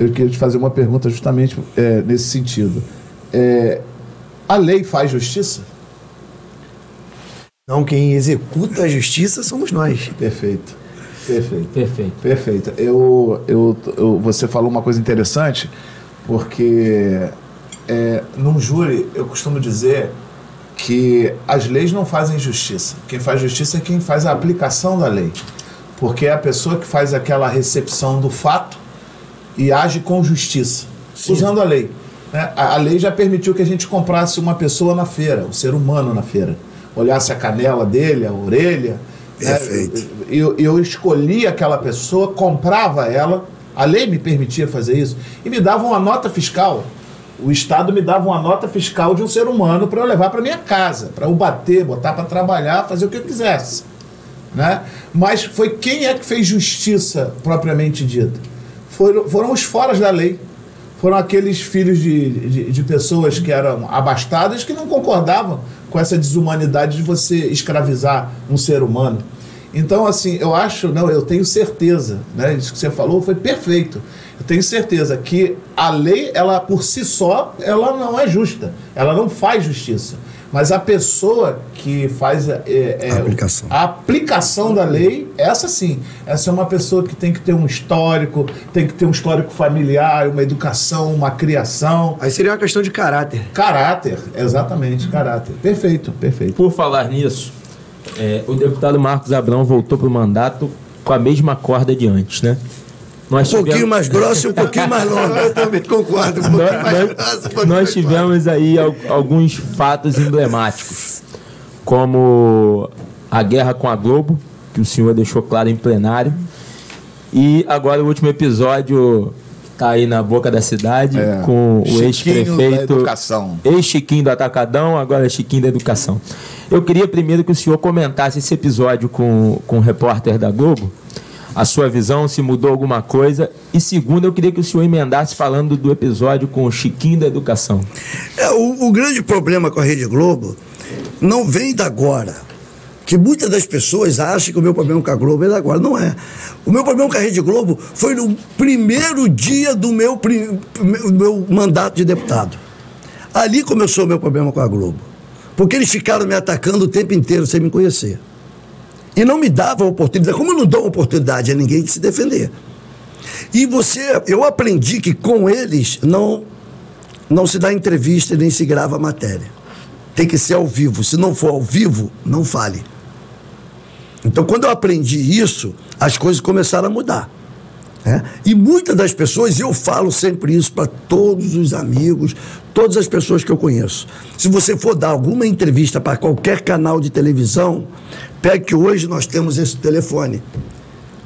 Eu queria te fazer uma pergunta justamente nesse sentido. A lei faz justiça? Não, quem executa a justiça somos nós. Perfeito. Você falou uma coisa interessante, porque num júri eu costumo dizer que as leis não fazem justiça. Quem faz justiça é quem faz a aplicação da lei. Porque é a pessoa que faz aquela recepção do fato e age com justiça, usando a lei. A lei já permitiu que a gente comprasse uma pessoa na feira, um ser humano na feira. Olhasse a canela dele, a orelha. Perfeito. Eu escolhi aquela pessoa, comprava ela, a lei me permitia fazer isso, e me dava uma nota fiscal. O Estado me dava uma nota fiscal de um ser humano para eu levar para minha casa, para eu bater, botar para trabalhar, fazer o que eu quisesse. Né? Mas foi quem é que fez justiça propriamente dita? Foram os foras da lei. Foram aqueles filhos de pessoas que eram abastadas, que não concordavam com essa desumanidade de você escravizar um ser humano. Então, assim, eu tenho certeza, né? Isso que você falou foi perfeito. Eu tenho certeza que a lei, ela por si só, ela não é justa. Ela não faz justiça. Mas a pessoa que faz a aplicação da lei, essa sim. Essa é uma pessoa que tem que ter um histórico familiar, uma educação, uma criação. Aí seria uma questão de caráter. Caráter, exatamente, caráter. Perfeito. Por falar nisso, o deputado Marcos Abrão voltou para o mandato com a mesma corda de antes, né? Pouquinho mais grosso e um pouquinho mais longo. Eu também concordo. Nós tivemos aí alguns fatos emblemáticos, como a guerra com a Globo, que o senhor deixou claro em plenário, e agora o último episódio está aí na boca da cidade, com o ex-prefeito, ex-Chiquinho do Atacadão, agora Chiquinho da Educação. Eu queria primeiro que o senhor comentasse esse episódio com o repórter da Globo, a sua visão, se mudou alguma coisa. E segundo, eu queria que o senhor emendasse falando do episódio com o Chiquinho da Educação. O grande problema com a Rede Globo não vem da agora. Que muitas das pessoas acham que o meu problema com a Globo é da agora. Não é. O meu problema com a Rede Globo foi no primeiro dia do meu mandato de deputado. Ali começou o meu problema com a Globo. Porque eles ficaram me atacando o tempo inteiro sem me conhecer. E não me davam oportunidade. Como eu não dou oportunidade a ninguém de se defender. E eu aprendi que com eles não se dá entrevista e nem se grava matéria. Tem que ser ao vivo. Se não for ao vivo, não fale. Então, quando eu aprendi isso, as coisas começaram a mudar. E muitas das pessoas, eu falo sempre isso para todos os amigos, todas as pessoas que eu conheço. Se você for dar alguma entrevista para qualquer canal de televisão, pegue que hoje nós temos esse telefone.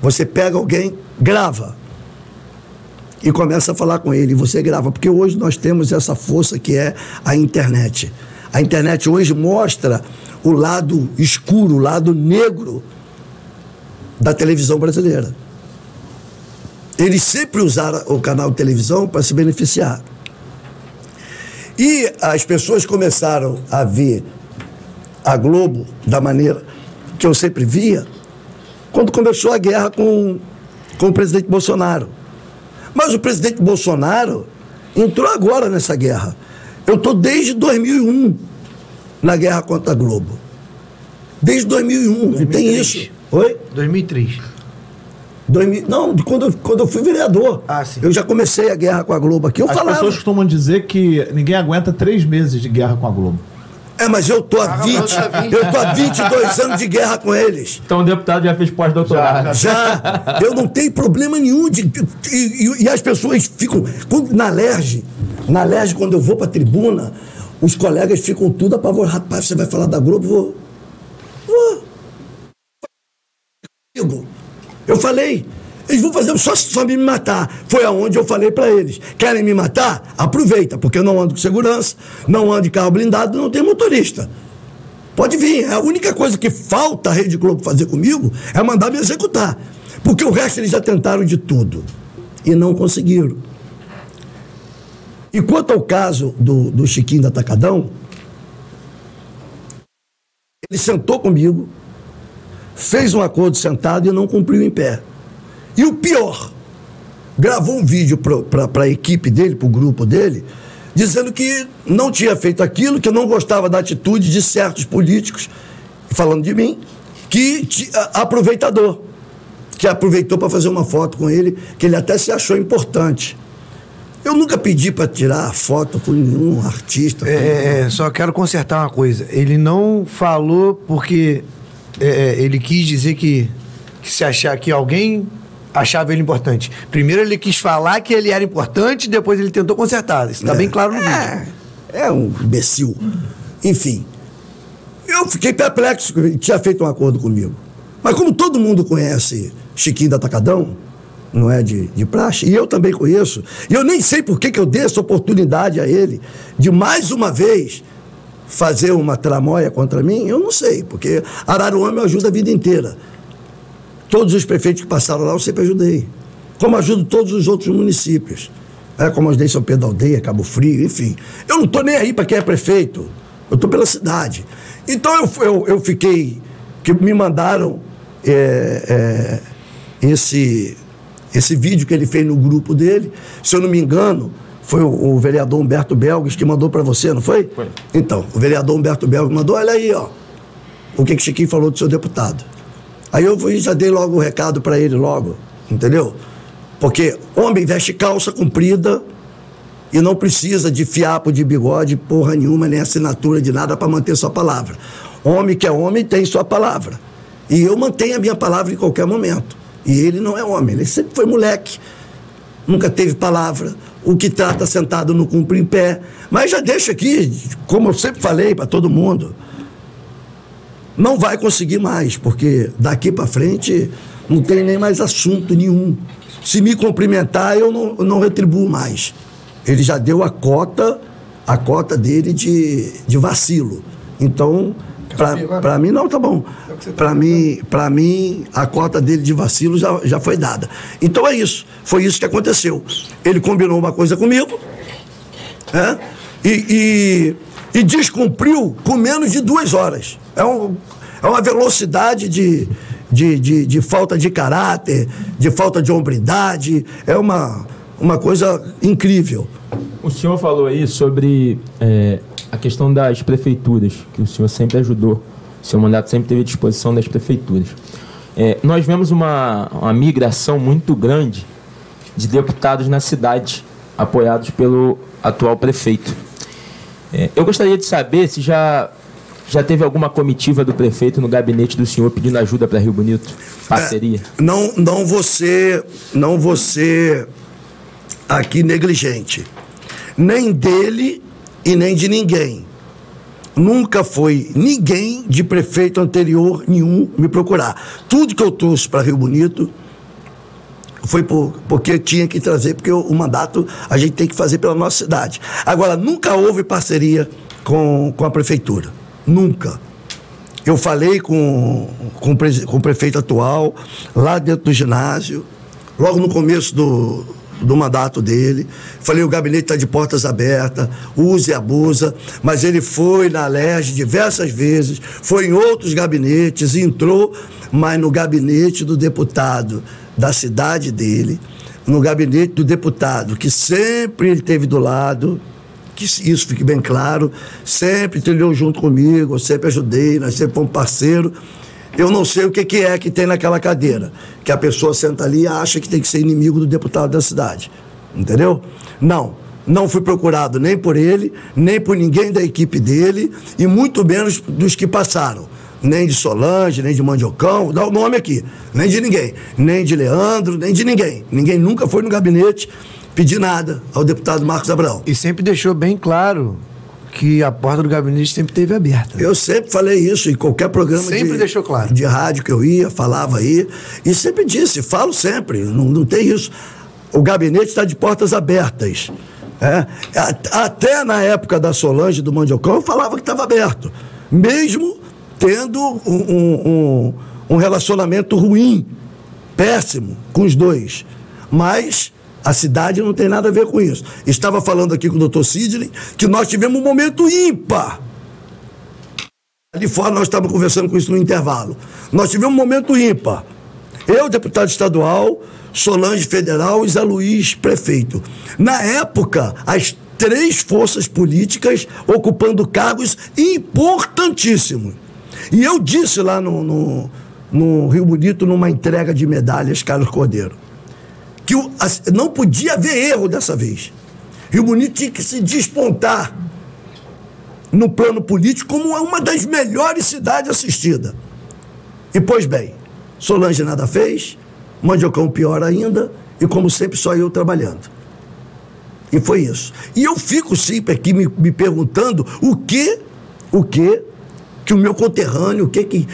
Você pega alguém, grava e começa a falar com ele. E você grava, porque hoje nós temos essa força que é a internet. A internet hoje mostra o lado escuro, o lado negro da televisão brasileira. eles sempre usaram o canal de televisão para se beneficiar. E as pessoas começaram a ver a Globo da maneira que eu sempre via, quando começou a guerra com o presidente Bolsonaro. Mas o presidente Bolsonaro entrou agora nessa guerra. Eu estou desde 2001 na guerra contra a Globo. Desde 2001, não tem isso. Oi? 2003. Não, quando eu fui vereador. Ah, sim. Eu já comecei a guerra com a Globo aqui. As pessoas costumam dizer que ninguém aguenta 3 meses de guerra com a Globo. Mas eu tô há 22 anos de guerra com eles. Então o deputado já fez pós-doutorado. Já. Eu não tenho problema nenhum e as pessoas ficam... Na LERJ, quando eu vou pra tribuna, os colegas ficam tudo apavorados. Rapaz, você vai falar da Globo? Vou. Eu falei, eles vão fazer só me matar. Foi aonde eu falei pra eles: querem me matar? Aproveita, porque eu não ando com segurança, não ando de carro blindado, não tenho motorista. Pode vir. A única coisa que falta a Rede Globo fazer comigo é mandar me executar. Porque o resto eles já tentaram de tudo e não conseguiram. E quanto ao caso do Chiquinho do Atacadão, ele sentou comigo, fez um acordo sentado e não cumpriu em pé. E o pior, gravou um vídeo para a equipe dele, para o grupo dele, dizendo que não tinha feito aquilo, que não gostava da atitude de certos políticos, falando de mim, que aproveitador, que aproveitou para fazer uma foto com ele, que ele até se achou importante. Eu nunca pedi para tirar foto com nenhum artista. Só quero consertar uma coisa. Ele não falou porque ele quis dizer que se achar que alguém achava ele importante. Primeiro ele quis falar que ele era importante, depois ele tentou consertar. Isso está bem claro no vídeo. É um imbecil. Enfim, eu fiquei perplexo que ele tinha feito um acordo comigo. Mas como todo mundo conhece Chiquinho do Atacadão, não é de praxe, e eu também conheço, e eu nem sei por que eu dei essa oportunidade a ele de mais uma vez fazer uma tramóia contra mim, eu não sei, porque Araruama eu ajudo a vida inteira. Todos os prefeitos que passaram lá eu sempre ajudei. Como ajudo todos os outros municípios. Como ajudei São Pedro da Aldeia, Cabo Frio, enfim. Eu não estou nem aí para quem é prefeito. Eu estou pela cidade. Então eu fiquei... que me mandaram esse vídeo que ele fez no grupo dele. Se eu não me engano, foi o vereador Humberto Belgas que mandou para você, não foi? Foi. Então, o vereador Humberto Belgas mandou, olha aí, ó, o que Chiquinho falou do seu deputado. Aí eu já dei logo o recado para ele logo, entendeu? Porque homem veste calça comprida e não precisa de fiapo de bigode, porra nenhuma, nem assinatura de nada para manter sua palavra. Homem que é homem tem sua palavra. E eu mantenho a minha palavra em qualquer momento. E ele não é homem, ele sempre foi moleque. Nunca teve palavra. O que trata sentado não cumpre em pé. Mas já deixo aqui, como eu sempre falei para todo mundo, não vai conseguir mais, porque daqui para frente não tem nem mais assunto nenhum. Se me cumprimentar, eu não retribuo mais. Ele já deu a cota dele de vacilo. Então, para mim, não, tá bom. Para mim, a cota dele de vacilo já foi dada. Então é isso. Foi isso que aconteceu. Ele combinou uma coisa comigo, e descumpriu com menos de 2 horas. É uma velocidade de falta de caráter, de falta de hombridade. É uma coisa incrível. O senhor falou aí sobre a questão das prefeituras, que o senhor sempre ajudou. O seu mandato sempre teve à disposição das prefeituras. Nós vemos uma migração muito grande de deputados na cidade, apoiados pelo atual prefeito. Eu gostaria de saber se já teve alguma comitiva do prefeito no gabinete do senhor pedindo ajuda para Rio Bonito? Parceria? Não vou ser aqui negligente. Nem dele e nem de ninguém. Nunca foi ninguém de prefeito anterior nenhum me procurar. Tudo que eu trouxe para Rio Bonito foi porque tinha que trazer, porque o mandato a gente tem que fazer pela nossa cidade. Agora, nunca houve parceria com a prefeitura. Nunca. Eu falei com o prefeito atual, lá dentro do ginásio, logo no começo do mandato dele. Falei, o gabinete está de portas abertas, use e abusa, mas ele foi na Alerj diversas vezes, foi em outros gabinetes, entrou, mas no gabinete do deputado da cidade dele, no gabinete do deputado, que sempre ele esteve do lado, que isso fique bem claro, sempre trilhou junto comigo, eu sempre ajudei, nós sempre fomos parceiros. Eu não sei o que é que tem naquela cadeira, que a pessoa senta ali e acha que tem que ser inimigo do deputado da cidade, entendeu? Não fui procurado nem por ele, nem por ninguém da equipe dele, e muito menos dos que passaram, nem de Solange, nem de Mandiocão, dá o nome aqui, nem de ninguém, nem de Leandro, nem de ninguém. Ninguém nunca foi no gabinete pedir nada ao deputado Marcos Abraão. E sempre deixou bem claro que a porta do gabinete sempre esteve aberta. Eu sempre falei isso em qualquer programa deixou claro. De rádio que eu ia, falava aí, e sempre disse, falo sempre, não tem isso. O gabinete está de portas abertas. Até na época da Solange e do Mandiocão, eu falava que estava aberto, mesmo tendo um relacionamento ruim, péssimo, com os dois. Mas a cidade não tem nada a ver com isso. Estava falando aqui com o doutor Sidney que nós tivemos um momento ímpar. Ali fora nós estávamos conversando com isso no intervalo. Nós tivemos um momento ímpar. Eu, deputado estadual, Solange federal e Zé Luiz prefeito. Na época, as 3 forças políticas ocupando cargos importantíssimos. E eu disse lá no Rio Bonito, numa entrega de medalhas, Carlos Cordeiro, que não podia haver erro dessa vez. Rio Bonito tinha que se despontar no plano político como uma das melhores cidades assistidas. E, pois bem, Solange nada fez, Mandiocão pior ainda, e como sempre só eu trabalhando. E foi isso. E eu fico sempre aqui me perguntando o que o meu conterrâneo, o que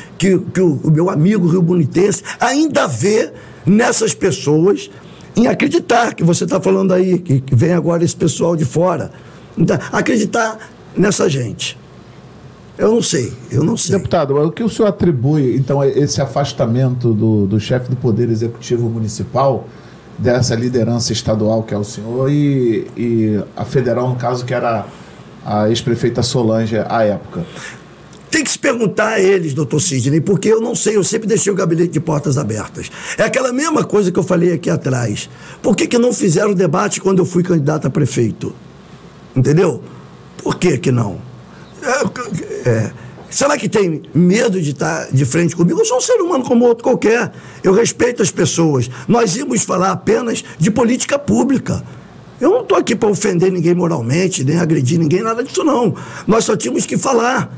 o meu amigo rio-bonitense ainda vê nessas pessoas, em acreditar, que você está falando aí, que vem agora esse pessoal de fora, então, acreditar nessa gente. Eu não sei. Deputado, o que o senhor atribui, então, a esse afastamento do chefe do Poder Executivo Municipal, dessa liderança estadual que é o senhor, e a federal, no caso, que era a ex-prefeita Solange à época? Tem que se perguntar a eles, doutor Sidney, porque eu não sei, eu sempre deixei o gabinete de portas abertas. É aquela mesma coisa que eu falei aqui atrás. Por que não fizeram o debate quando eu fui candidato a prefeito? Entendeu? Por que não? Será que tem medo de estar de frente comigo? Eu sou um ser humano como outro qualquer. Eu respeito as pessoas. Nós íamos falar apenas de política pública. Eu não estou aqui para ofender ninguém moralmente, nem agredir ninguém, nada disso não. Nós só tínhamos que falar.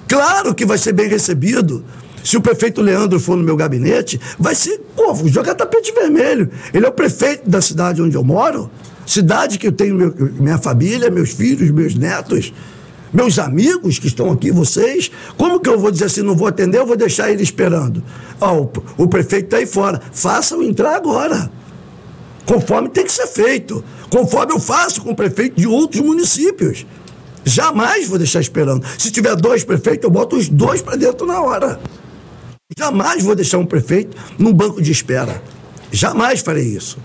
Claro que vai ser bem recebido. Se o prefeito Leandro for no meu gabinete, vai ser, vou jogar tapete vermelho. Ele é o prefeito da cidade onde eu moro, cidade que eu tenho minha família, meus filhos, meus netos, meus amigos que estão aqui, vocês. Como que eu vou dizer assim, não vou atender, eu vou deixar ele esperando? O prefeito está aí fora. Façam entrar agora. Conforme tem que ser feito. Conforme eu faço com o prefeito de outros municípios. Jamais vou deixar esperando. Se tiver 2 prefeitos, eu boto os 2 para dentro na hora. Jamais vou deixar um prefeito num banco de espera. Jamais farei isso.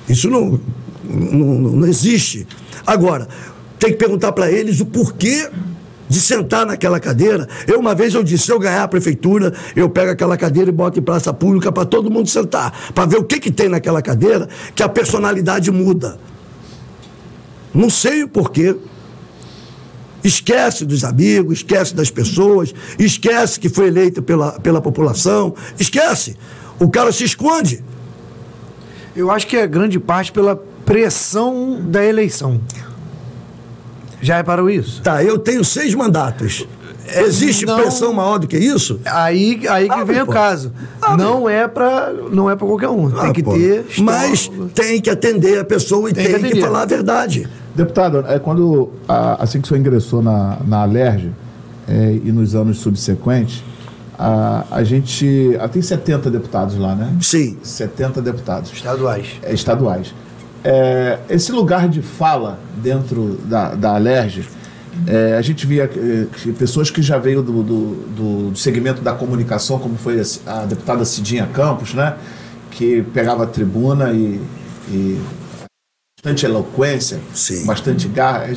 Isso não existe. Agora, tem que perguntar para eles o porquê de sentar naquela cadeira. Uma vez eu disse, se eu ganhar a prefeitura, eu pego aquela cadeira e boto em praça pública para todo mundo sentar, para ver o que tem naquela cadeira, que a personalidade muda. Não sei o porquê. Esquece dos amigos, esquece das pessoas, esquece que foi eleito pela população, esquece. O cara se esconde. Eu acho que é grande parte pela pressão da eleição. Já reparou isso? Tá, eu tenho 6 mandatos. Existe pressão maior do que isso? Aí que vem o caso. Não é pra qualquer um. Tem que ter... Mas tem que atender a pessoa e tem que falar a verdade. Deputado, quando assim que o senhor ingressou na Alerj e nos anos subsequentes, a gente... tem 70 deputados lá, né? Sim. 70 deputados. Estaduais. Estaduais. Esse lugar de fala dentro da Alerj, a gente via pessoas que já veio do segmento da comunicação, como foi a deputada Cidinha Campos, né? que pegava a tribuna e bastante eloquência, Sim. bastante garra,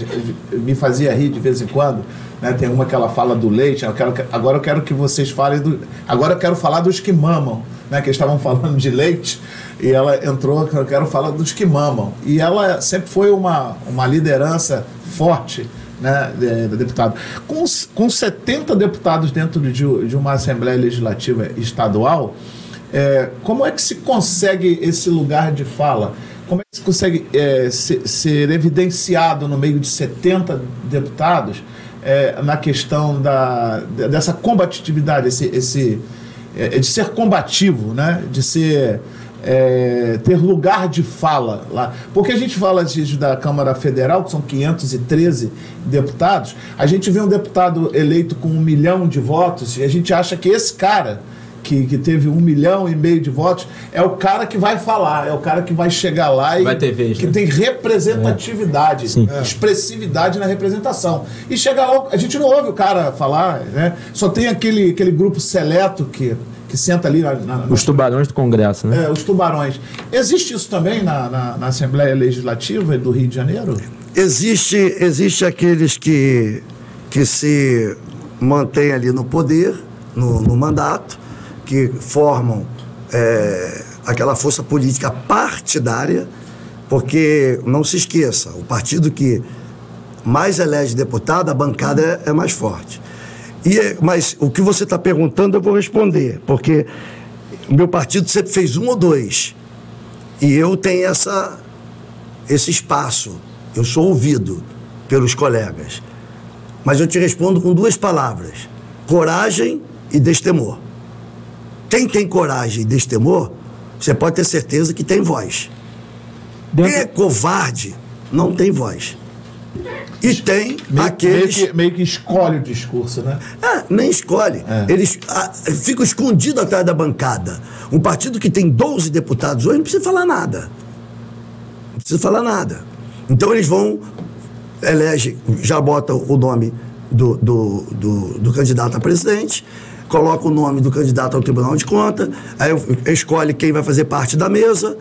me fazia rir de vez em quando, né? Tem uma que ela fala do leite, agora eu quero que vocês falem agora eu quero falar dos que mamam, né? Que eles estavam falando de leite, e ela entrou, eu quero falar dos que mamam, e ela sempre foi uma liderança forte, né, deputado. Com 70 deputados dentro de uma Assembleia Legislativa estadual, como é que se consegue esse lugar de fala? Como é que se consegue ser evidenciado no meio de 70 deputados na questão dessa combatividade, de ser combativo, né? De ser... ter lugar de fala lá. Porque a gente fala da Câmara Federal, que são 513 deputados, a gente vê um deputado eleito com 1 milhão de votos e a gente acha que esse cara que teve 1,5 milhão de votos é o cara que vai falar, é o cara que vai chegar lá e vai ter vez, que tem representatividade, expressividade na representação. E chega lá, a gente não ouve o cara falar, né? Só tem aquele grupo seleto que senta ali os tubarões do Congresso, né? Os tubarões. Existe isso também na Assembleia Legislativa do Rio de Janeiro? Existe aqueles que se mantêm ali no poder, no mandato, que formam aquela força política partidária, porque, não se esqueça, o partido que mais elege deputado, a bancada é mais forte. Mas o que você está perguntando eu vou responder, porque o meu partido sempre fez 1 ou 2, e eu tenho esse espaço, eu sou ouvido pelos colegas. Mas eu te respondo com 2 palavras: coragem e destemor. Quem tem coragem e destemor, você pode ter certeza que tem voz. Quem é covarde não tem voz. E tem aqueles... Meio que escolhe o discurso, né? Nem escolhe. Eles ficam escondidos atrás da bancada. Um partido que tem 12 deputados hoje não precisa falar nada. Não precisa falar nada. Então eles vão, elegem, já botam o nome do candidato a presidente, coloca o nome do candidato ao Tribunal de Contas, aí escolhe quem vai fazer parte da mesa,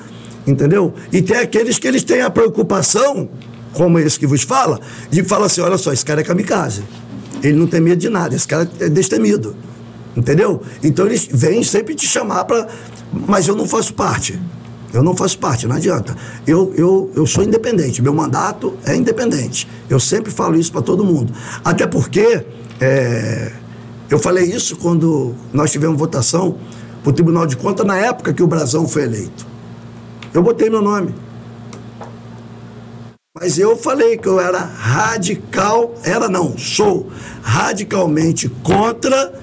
entendeu? E tem aqueles que eles têm a preocupação, como esse que vos fala, de falar assim: olha só, esse cara é kamikaze, ele não tem medo de nada, esse cara é destemido, entendeu? Então eles vêm sempre te chamar para... Mas eu não faço parte, não adianta. Eu sou independente, meu mandato é independente, eu sempre falo isso para todo mundo, até porque eu falei isso quando nós tivemos votação para o Tribunal de Contas, na época que o Brazão foi eleito. Eu botei meu nome. Mas eu falei que eu era sou radicalmente contra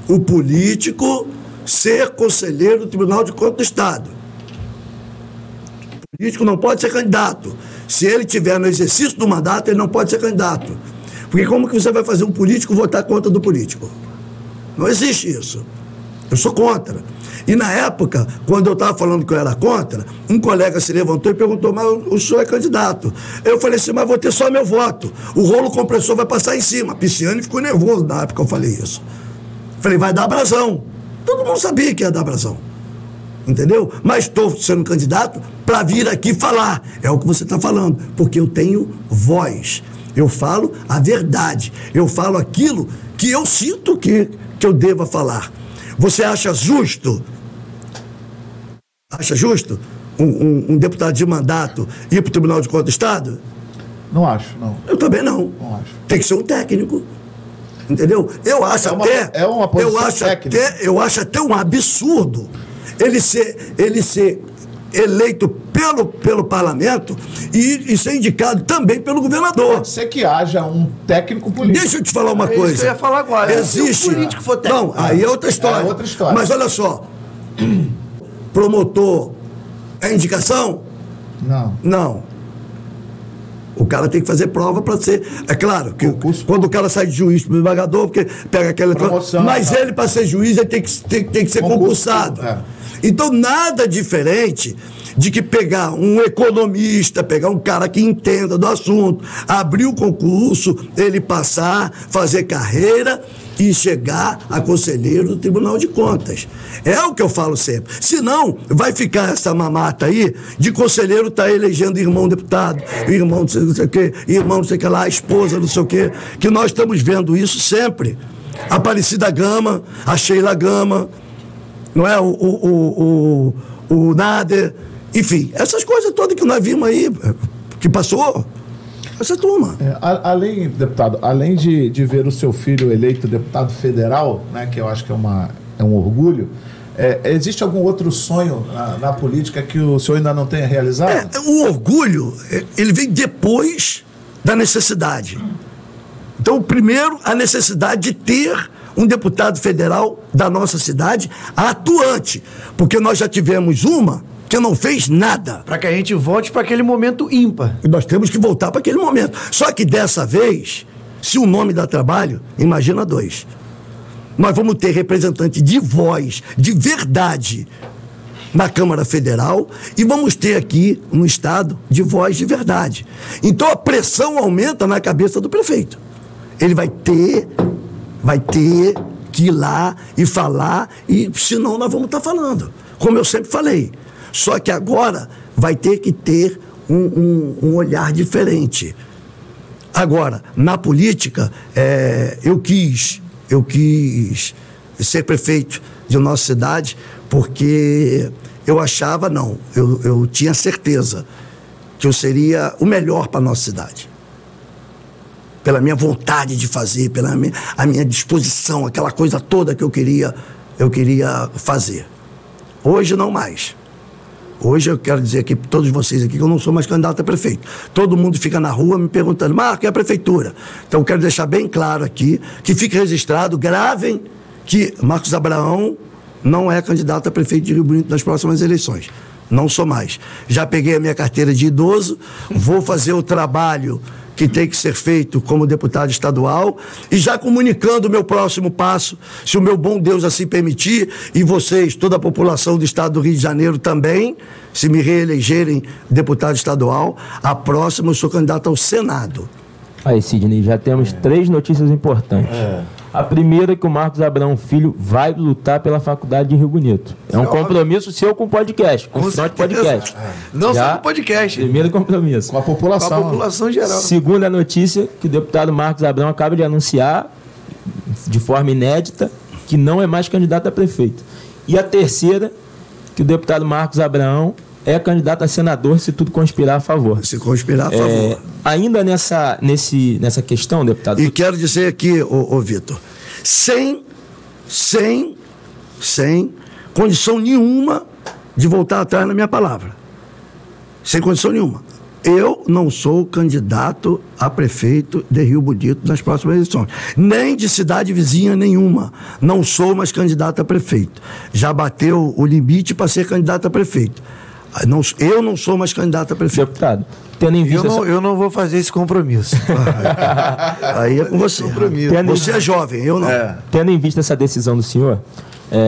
o político ser conselheiro do Tribunal de Contas do Estado. O político não pode ser candidato. Se ele estiver no exercício do mandato, ele não pode ser candidato. Porque como que você vai fazer um político votar contra do político? Não existe isso. Eu sou contra. E na época, quando eu estava falando que eu era contra, um colega se levantou e perguntou: mas o senhor é candidato? Eu falei assim: mas vou ter só meu voto. O rolo compressor vai passar em cima. Pisciani ficou nervoso na época que eu falei isso. Falei: vai dar brasão. Todo mundo sabia que ia dar brasão. Entendeu? Mas estou sendo candidato para vir aqui falar. É o que você está falando. Porque eu tenho voz. Eu falo a verdade. Eu falo aquilo que eu sinto que eu deva falar. Você acha justo? Acha justo um deputado de mandato ir para o Tribunal de Contas do Estado? Não acho, não. Eu também não. Não acho. Tem que ser um técnico. Entendeu? Eu acho uma posição técnica. Eu acho até um absurdo ele ser eleito pelo parlamento e ser indicado também pelo governador. Pode ser que haja um técnico político. Deixa eu te falar uma coisa. Isso que eu ia falar agora. Existe. Se o político for técnico. Não, aí é outra história. É outra história. Mas olha só. Promotor é indicação? Não. O cara tem que fazer prova para ser... É claro que quando o cara sai de juiz para desembargador, porque pega aquela... Promoção, mas ele, para ser juiz, ele tem que ser concursado. Então, nada diferente de que pegar um economista, pegar um cara que entenda do assunto, abrir o concurso, ele passar, fazer carreira e chegar a conselheiro do Tribunal de Contas. É o que eu falo sempre. Senão, vai ficar essa mamata aí de conselheiro tá elegendo irmão deputado, irmão não sei o quê, irmão não sei o que lá, esposa não sei o quê, que nós estamos vendo isso sempre. A Aparecida Gama, a Sheila Gama, não é? O Nader, enfim, essas coisas todas que nós vimos aí, que passou, essa turma. Além, deputado, além de ver o seu filho eleito deputado federal, né, que eu acho que é um orgulho, existe algum outro sonho na política que o senhor ainda não tenha realizado? O orgulho, ele vem depois da necessidade. Então, primeiro, a necessidade de ter um deputado federal da nossa cidade atuante, porque nós já tivemos uma que não fez nada. Para que a gente volte para aquele momento ímpar. E nós temos que voltar para aquele momento. Só que dessa vez, se o nome dá trabalho, imagina 2. Nós vamos ter representante de voz, de verdade, na Câmara Federal, e vamos ter aqui no Estado de voz de verdade. Então a pressão aumenta na cabeça do prefeito. Ele vai ter que ir lá e falar, e senão nós vamos estar falando, como eu sempre falei. Só que agora vai ter que ter um olhar diferente. Agora, na política, eu quis ser prefeito de nossa cidade porque eu achava, eu tinha certeza que eu seria o melhor para a nossa cidade. Pela minha vontade de fazer, a minha disposição, aquela coisa toda que eu queria fazer. Hoje não mais. Hoje eu quero dizer aqui para todos vocês aqui que eu não sou mais candidato a prefeito. Todo mundo fica na rua me perguntando, Marco, é a prefeitura? Então eu quero deixar bem claro aqui, que fique registrado, gravem, que Marcos Abraão não é candidato a prefeito de Rio Bonito nas próximas eleições. Não sou mais. Já peguei a minha carteira de idoso, vou fazer o trabalho que tem que ser feito como deputado estadual, e já comunicando o meu próximo passo, se o meu bom Deus assim permitir, e vocês, toda a população do estado do Rio de Janeiro também, se me reelegerem deputado estadual, a próxima eu sou candidato ao Senado. Aí, Sidney, já temos 3 notícias importantes. A primeira é que o Marcos Abraão Filho vai lutar pela Faculdade de Rio Bonito. É um compromisso seu com o podcast, com o Front Podcast. Não só com o podcast. Primeiro compromisso. Com a população. Com a população geral. Segunda notícia, que o deputado Marcos Abraão acaba de anunciar, de forma inédita, que não é mais candidato a prefeito. E a terceira, que o deputado Marcos Abraão é candidato a senador se tudo conspirar a favor. Se conspirar a favor. Ainda nessa questão, deputado... E quero dizer aqui, ô Vitor, sem condição nenhuma de voltar atrás na minha palavra. Sem condição nenhuma. Eu não sou candidato a prefeito de Rio Bonito nas próximas eleições. Nem de cidade vizinha nenhuma. Não sou mais candidato a prefeito. Já bateu o limite para ser candidato a prefeito. Eu não sou mais candidato a prefeito. Deputado, tendo em vista... Eu não vou fazer esse compromisso. Aí é com você. Você é jovem, eu não. Tendo em vista essa decisão do senhor,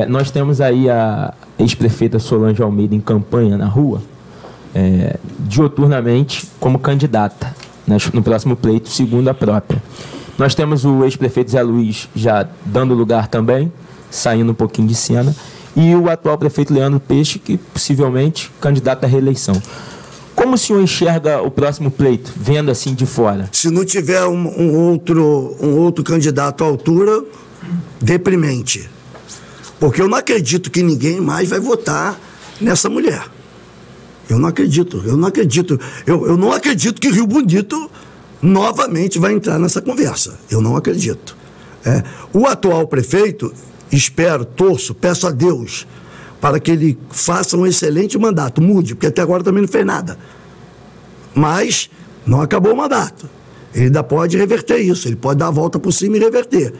nós temos aí a ex-prefeita Solange Almeida em campanha na rua, dioturnamente como candidata no próximo pleito, segundo a própria. Nós temos o ex-prefeito Zé Luiz já dando lugar também, saindo um pouquinho de cena, e o atual prefeito Leandro Peixe, que possivelmente candidato à reeleição. Como o senhor enxerga o próximo pleito, vendo assim de fora? Se não tiver um outro candidato à altura, deprimente. Porque eu não acredito que ninguém mais vai votar nessa mulher. Eu não acredito. Eu não acredito que Rio Bonito novamente vai entrar nessa conversa. Eu não acredito. O atual prefeito... Espero, torço, peço a Deus para que ele faça um excelente mandato, mude, porque até agora também não fez nada. Mas não acabou o mandato. Ele ainda pode reverter isso, ele pode dar a volta por cima e reverter.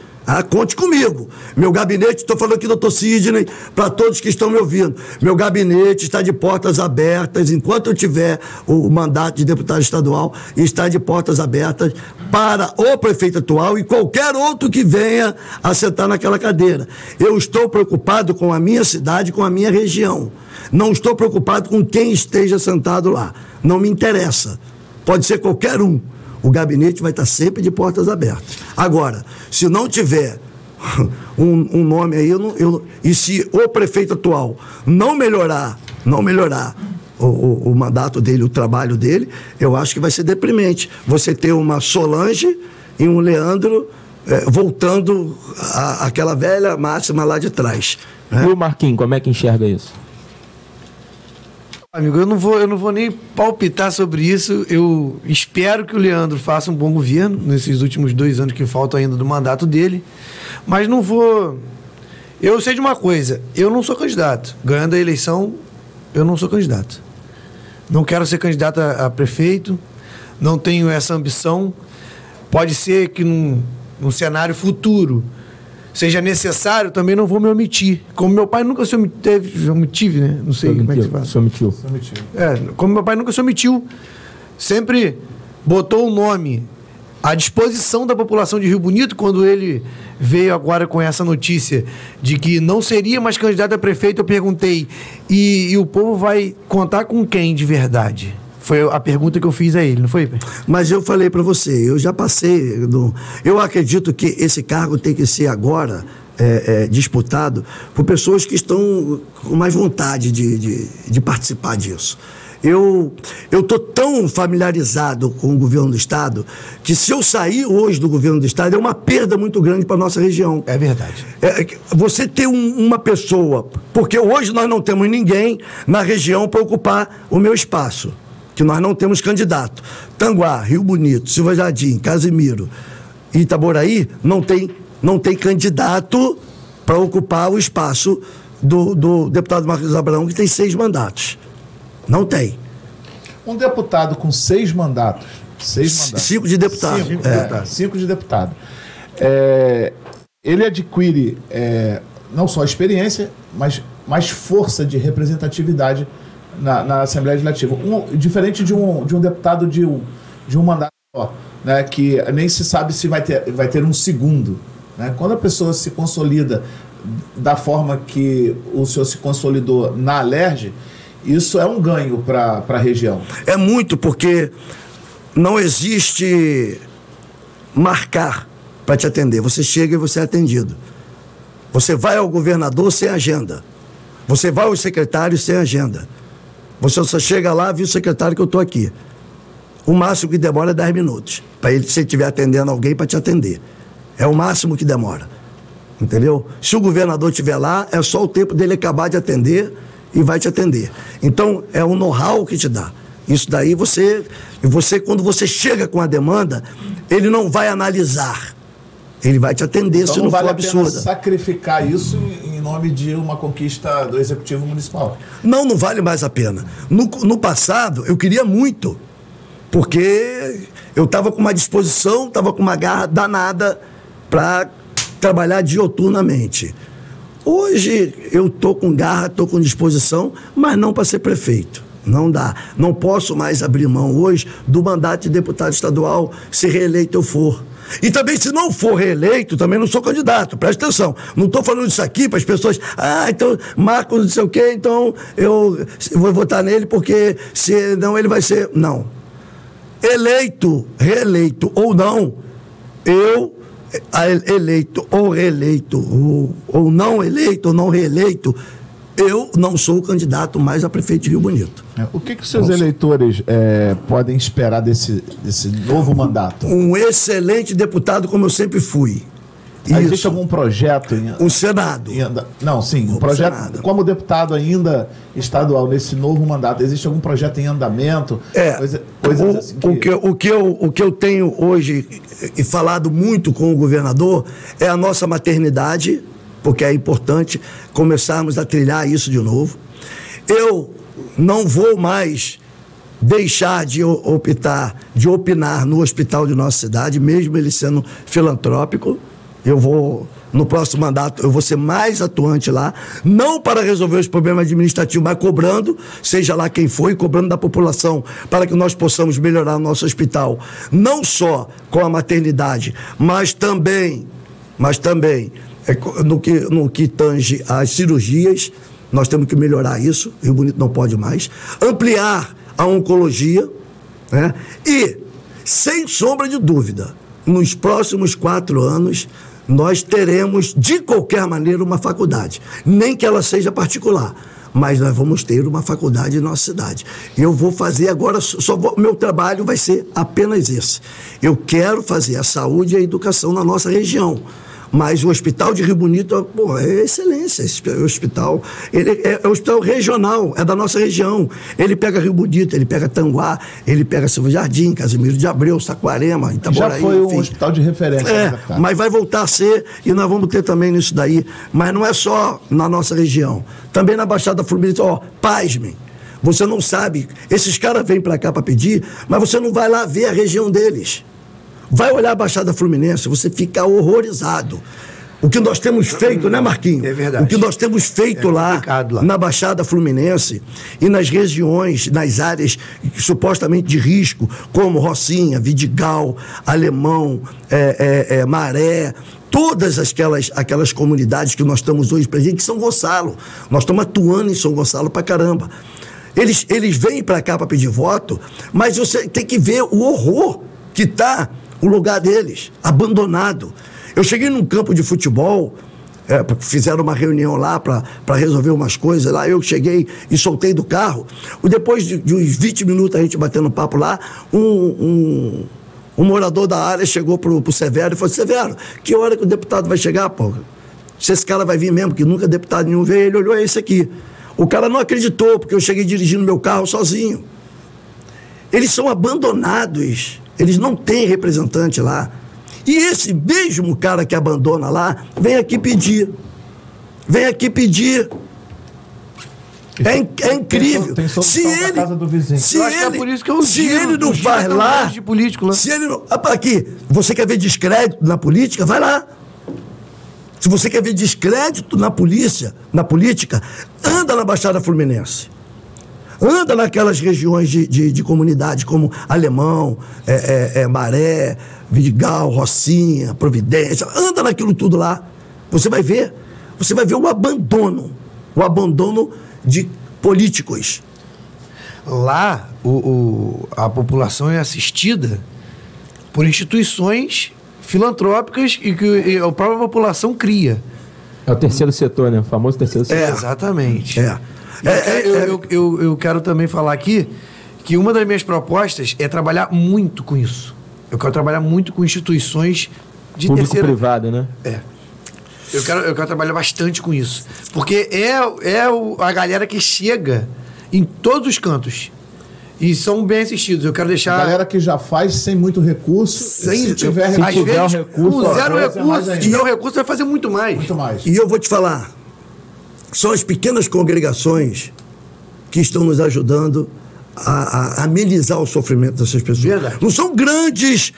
Conte comigo. Meu gabinete, estou falando aqui, doutor Sidney, para todos que estão me ouvindo. Meu gabinete está de portas abertas, enquanto eu tiver o mandato de deputado estadual, está de portas abertas para o prefeito atual e qualquer outro que venha a sentar naquela cadeira. Eu estou preocupado com a minha cidade, com a minha região. Não estou preocupado com quem esteja sentado lá. Não me interessa. Pode ser qualquer um. O gabinete vai estar sempre de portas abertas. Agora, se não tiver um nome aí, e se o prefeito atual não melhorar o mandato dele, o trabalho dele, eu acho que vai ser deprimente. Você ter uma Solange e um Leandro voltando àquela velha máxima lá de trás. E o Marquinhos, como é que enxerga isso? Amigo, eu não vou nem palpitar sobre isso. Eu espero que o Leandro faça um bom governo nesses últimos 2 anos que faltam ainda do mandato dele, mas não vou... Eu sei de uma coisa, eu não sou candidato. Ganhando a eleição, eu não sou candidato. Não quero ser candidato a prefeito, não tenho essa ambição. Pode ser que num cenário futuro seja necessário, também não vou me omitir. como meu pai nunca se omitive, né? Não sei como é que se fala. Se omitiu. Como meu pai nunca se omitiu, sempre botou o nome à disposição da população de Rio Bonito. Quando ele veio agora com essa notícia de que não seria mais candidato a prefeito, eu perguntei, e o povo vai contar com quem de verdade? Foi a pergunta que eu fiz a ele, não foi? Mas eu falei para você, eu já passei. Eu acredito que esse cargo tem que ser agora disputado por pessoas que estão com mais vontade de participar disso. Eu estou tão familiarizado com o governo do Estado que, se eu sair hoje do governo do Estado, é uma perda muito grande para a nossa região. É verdade. Você ter uma pessoa, porque hoje nós não temos ninguém na região para ocupar o meu espaço, que nós não temos candidato. Tanguá, Rio Bonito, Silva Jardim, Casimiro e Itaboraí não tem candidato para ocupar o espaço do deputado Marcos Abraão, que tem 6 mandatos. Não tem. Um deputado com 6 mandatos. 5 de deputado. 5 de deputado. Ele adquire não só experiência, mas mais força de representatividade na Assembleia Legislativa. Diferente de um deputado de um mandato só, né, que nem se sabe se vai ter um segundo. Né? Quando a pessoa se consolida da forma que o senhor se consolidou na Alerj, isso é um ganho para a região. É muito, porque não existe marcar para te atender. Você chega e você é atendido. Você vai ao governador sem agenda. Você vai aos secretários sem agenda. Você só chega lá, viu o secretário que eu estou aqui. O máximo que demora é 10 minutos. Para ele, se ele estiver atendendo alguém, para te atender. É o máximo que demora. Entendeu? Se o governador estiver lá, é só o tempo dele acabar de atender e vai te atender. Então, é o know-how que te dá. Isso daí você, quando você chega com a demanda, ele não vai analisar. Ele vai te atender, então, se não vale for absurda. A pena sacrificar isso em nome de uma conquista do Executivo Municipal. Não vale mais a pena. No passado, eu queria muito, porque eu estava com uma disposição, estava com uma garra danada para trabalhar dioturnamente. Hoje eu estou com garra, estou com disposição, mas não para ser prefeito. Não dá. Não posso mais abrir mão hoje do mandato de deputado estadual, se reeleito eu for. E também, se não for reeleito, também não sou candidato. Presta atenção. Não estou falando isso aqui para as pessoas. Então, Marcos não sei o quê, então eu vou votar nele porque senão ele vai ser... Não. Eleito, reeleito ou não, eleito ou reeleito, ou não eleito ou não reeleito, eu não sou o candidato mais a prefeito de Rio Bonito. O que os seus eleitores podem esperar desse novo mandato? Um excelente deputado, como eu sempre fui. Existe algum projeto? Um Senado. Não, sim. Um projeto Senado. Como deputado ainda estadual nesse novo mandato, existe algum projeto em andamento? Coisas assim o que eu tenho hoje e falado muito com o governador é a nossa maternidade, porque é importante começarmos a trilhar isso de novo. Eu não vou mais deixar de opinar no hospital de nossa cidade, mesmo ele sendo filantrópico. No próximo mandato, eu vou ser mais atuante lá, não para resolver os problemas administrativos, mas cobrando, seja lá quem for, e cobrando da população, para que nós possamos melhorar o nosso hospital, não só com a maternidade, mas também no que tange às cirurgias. Nós temos que melhorar isso, Rio Bonito não pode mais, ampliar a oncologia, né? E, sem sombra de dúvida, nos próximos 4 anos, nós teremos, de qualquer maneira, uma faculdade. Nem que ela seja particular, mas nós vamos ter uma faculdade em nossa cidade. Eu vou fazer agora, meu trabalho vai ser apenas esse. Eu quero fazer a saúde e a educação na nossa região. Mas o Hospital de Rio Bonito, é excelência. Esse hospital, ele é um hospital regional, é da nossa região. Ele pega Rio Bonito, ele pega Tanguá, ele pega Silva Jardim, Casimiro de Abreu, Saquarema, Itaboraí. Já foi enfim. um hospital de referência. Mas vai voltar a ser, e nós vamos ter também nisso daí. Mas não é só na nossa região. Também na Baixada Fluminense, pasmem. Você não sabe, esses caras vêm para cá para pedir, mas você não vai lá ver a região deles. Vai olhar a Baixada Fluminense, você fica horrorizado. O que nós temos feito, né, Marquinhos? É verdade. O que nós temos feito lá na Baixada Fluminense e nas regiões, nas áreas supostamente de risco, como Rocinha, Vidigal, Alemão, Maré, todas aquelas comunidades que nós estamos hoje presentes, em São Gonçalo. Nós estamos atuando em São Gonçalo pra caramba. Eles vêm para cá para pedir voto, mas você tem que ver o horror que está o lugar deles, abandonado. Eu cheguei num campo de futebol, fizeram uma reunião lá para resolver umas coisas lá, eu cheguei e soltei do carro. Depois de uns 20 minutos a gente batendo papo lá, um morador da área chegou pro Severo e falou: Severo, que hora que o deputado vai chegar, pô? Se esse cara vai vir mesmo, que nunca deputado nenhum veio, ele olhou, é esse aqui. O cara não acreditou, porque eu cheguei dirigindo meu carro sozinho. Eles são abandonados. Eles não têm representante lá. E esse mesmo cara que abandona lá, vem aqui pedir. Vem aqui pedir. É incrível. Tem solução na casa do vizinho. Eu acho que é por isso que eu se ele não vai lá... de político lá. Se ele não... Aqui, você quer ver descrédito na política? Vai lá. Se você quer ver descrédito na política, anda na Baixada Fluminense. Anda naquelas regiões de comunidade como Alemão, Maré, Vidigal, Rocinha, Providência. Anda naquilo tudo lá. Você vai ver o abandono de políticos. Lá, a população é assistida por instituições filantrópicas e que a própria população cria. É o terceiro setor, né? O famoso terceiro setor. Exatamente. Eu quero também falar aqui que uma das minhas propostas é trabalhar muito com isso. Eu quero trabalhar muito com instituições de terceira... Público-privado, né? Eu quero trabalhar bastante com isso. Porque a galera que chega em todos os cantos. E são bem assistidos. Eu quero deixar... A galera que já faz sem muito recurso. Se tiver recurso... Com zero recurso, se tiver recurso, vai fazer muito mais. Muito mais. E eu vou te falar, são as pequenas congregações que estão nos ajudando a amenizar o sofrimento dessas pessoas. Verdade. Não são grandes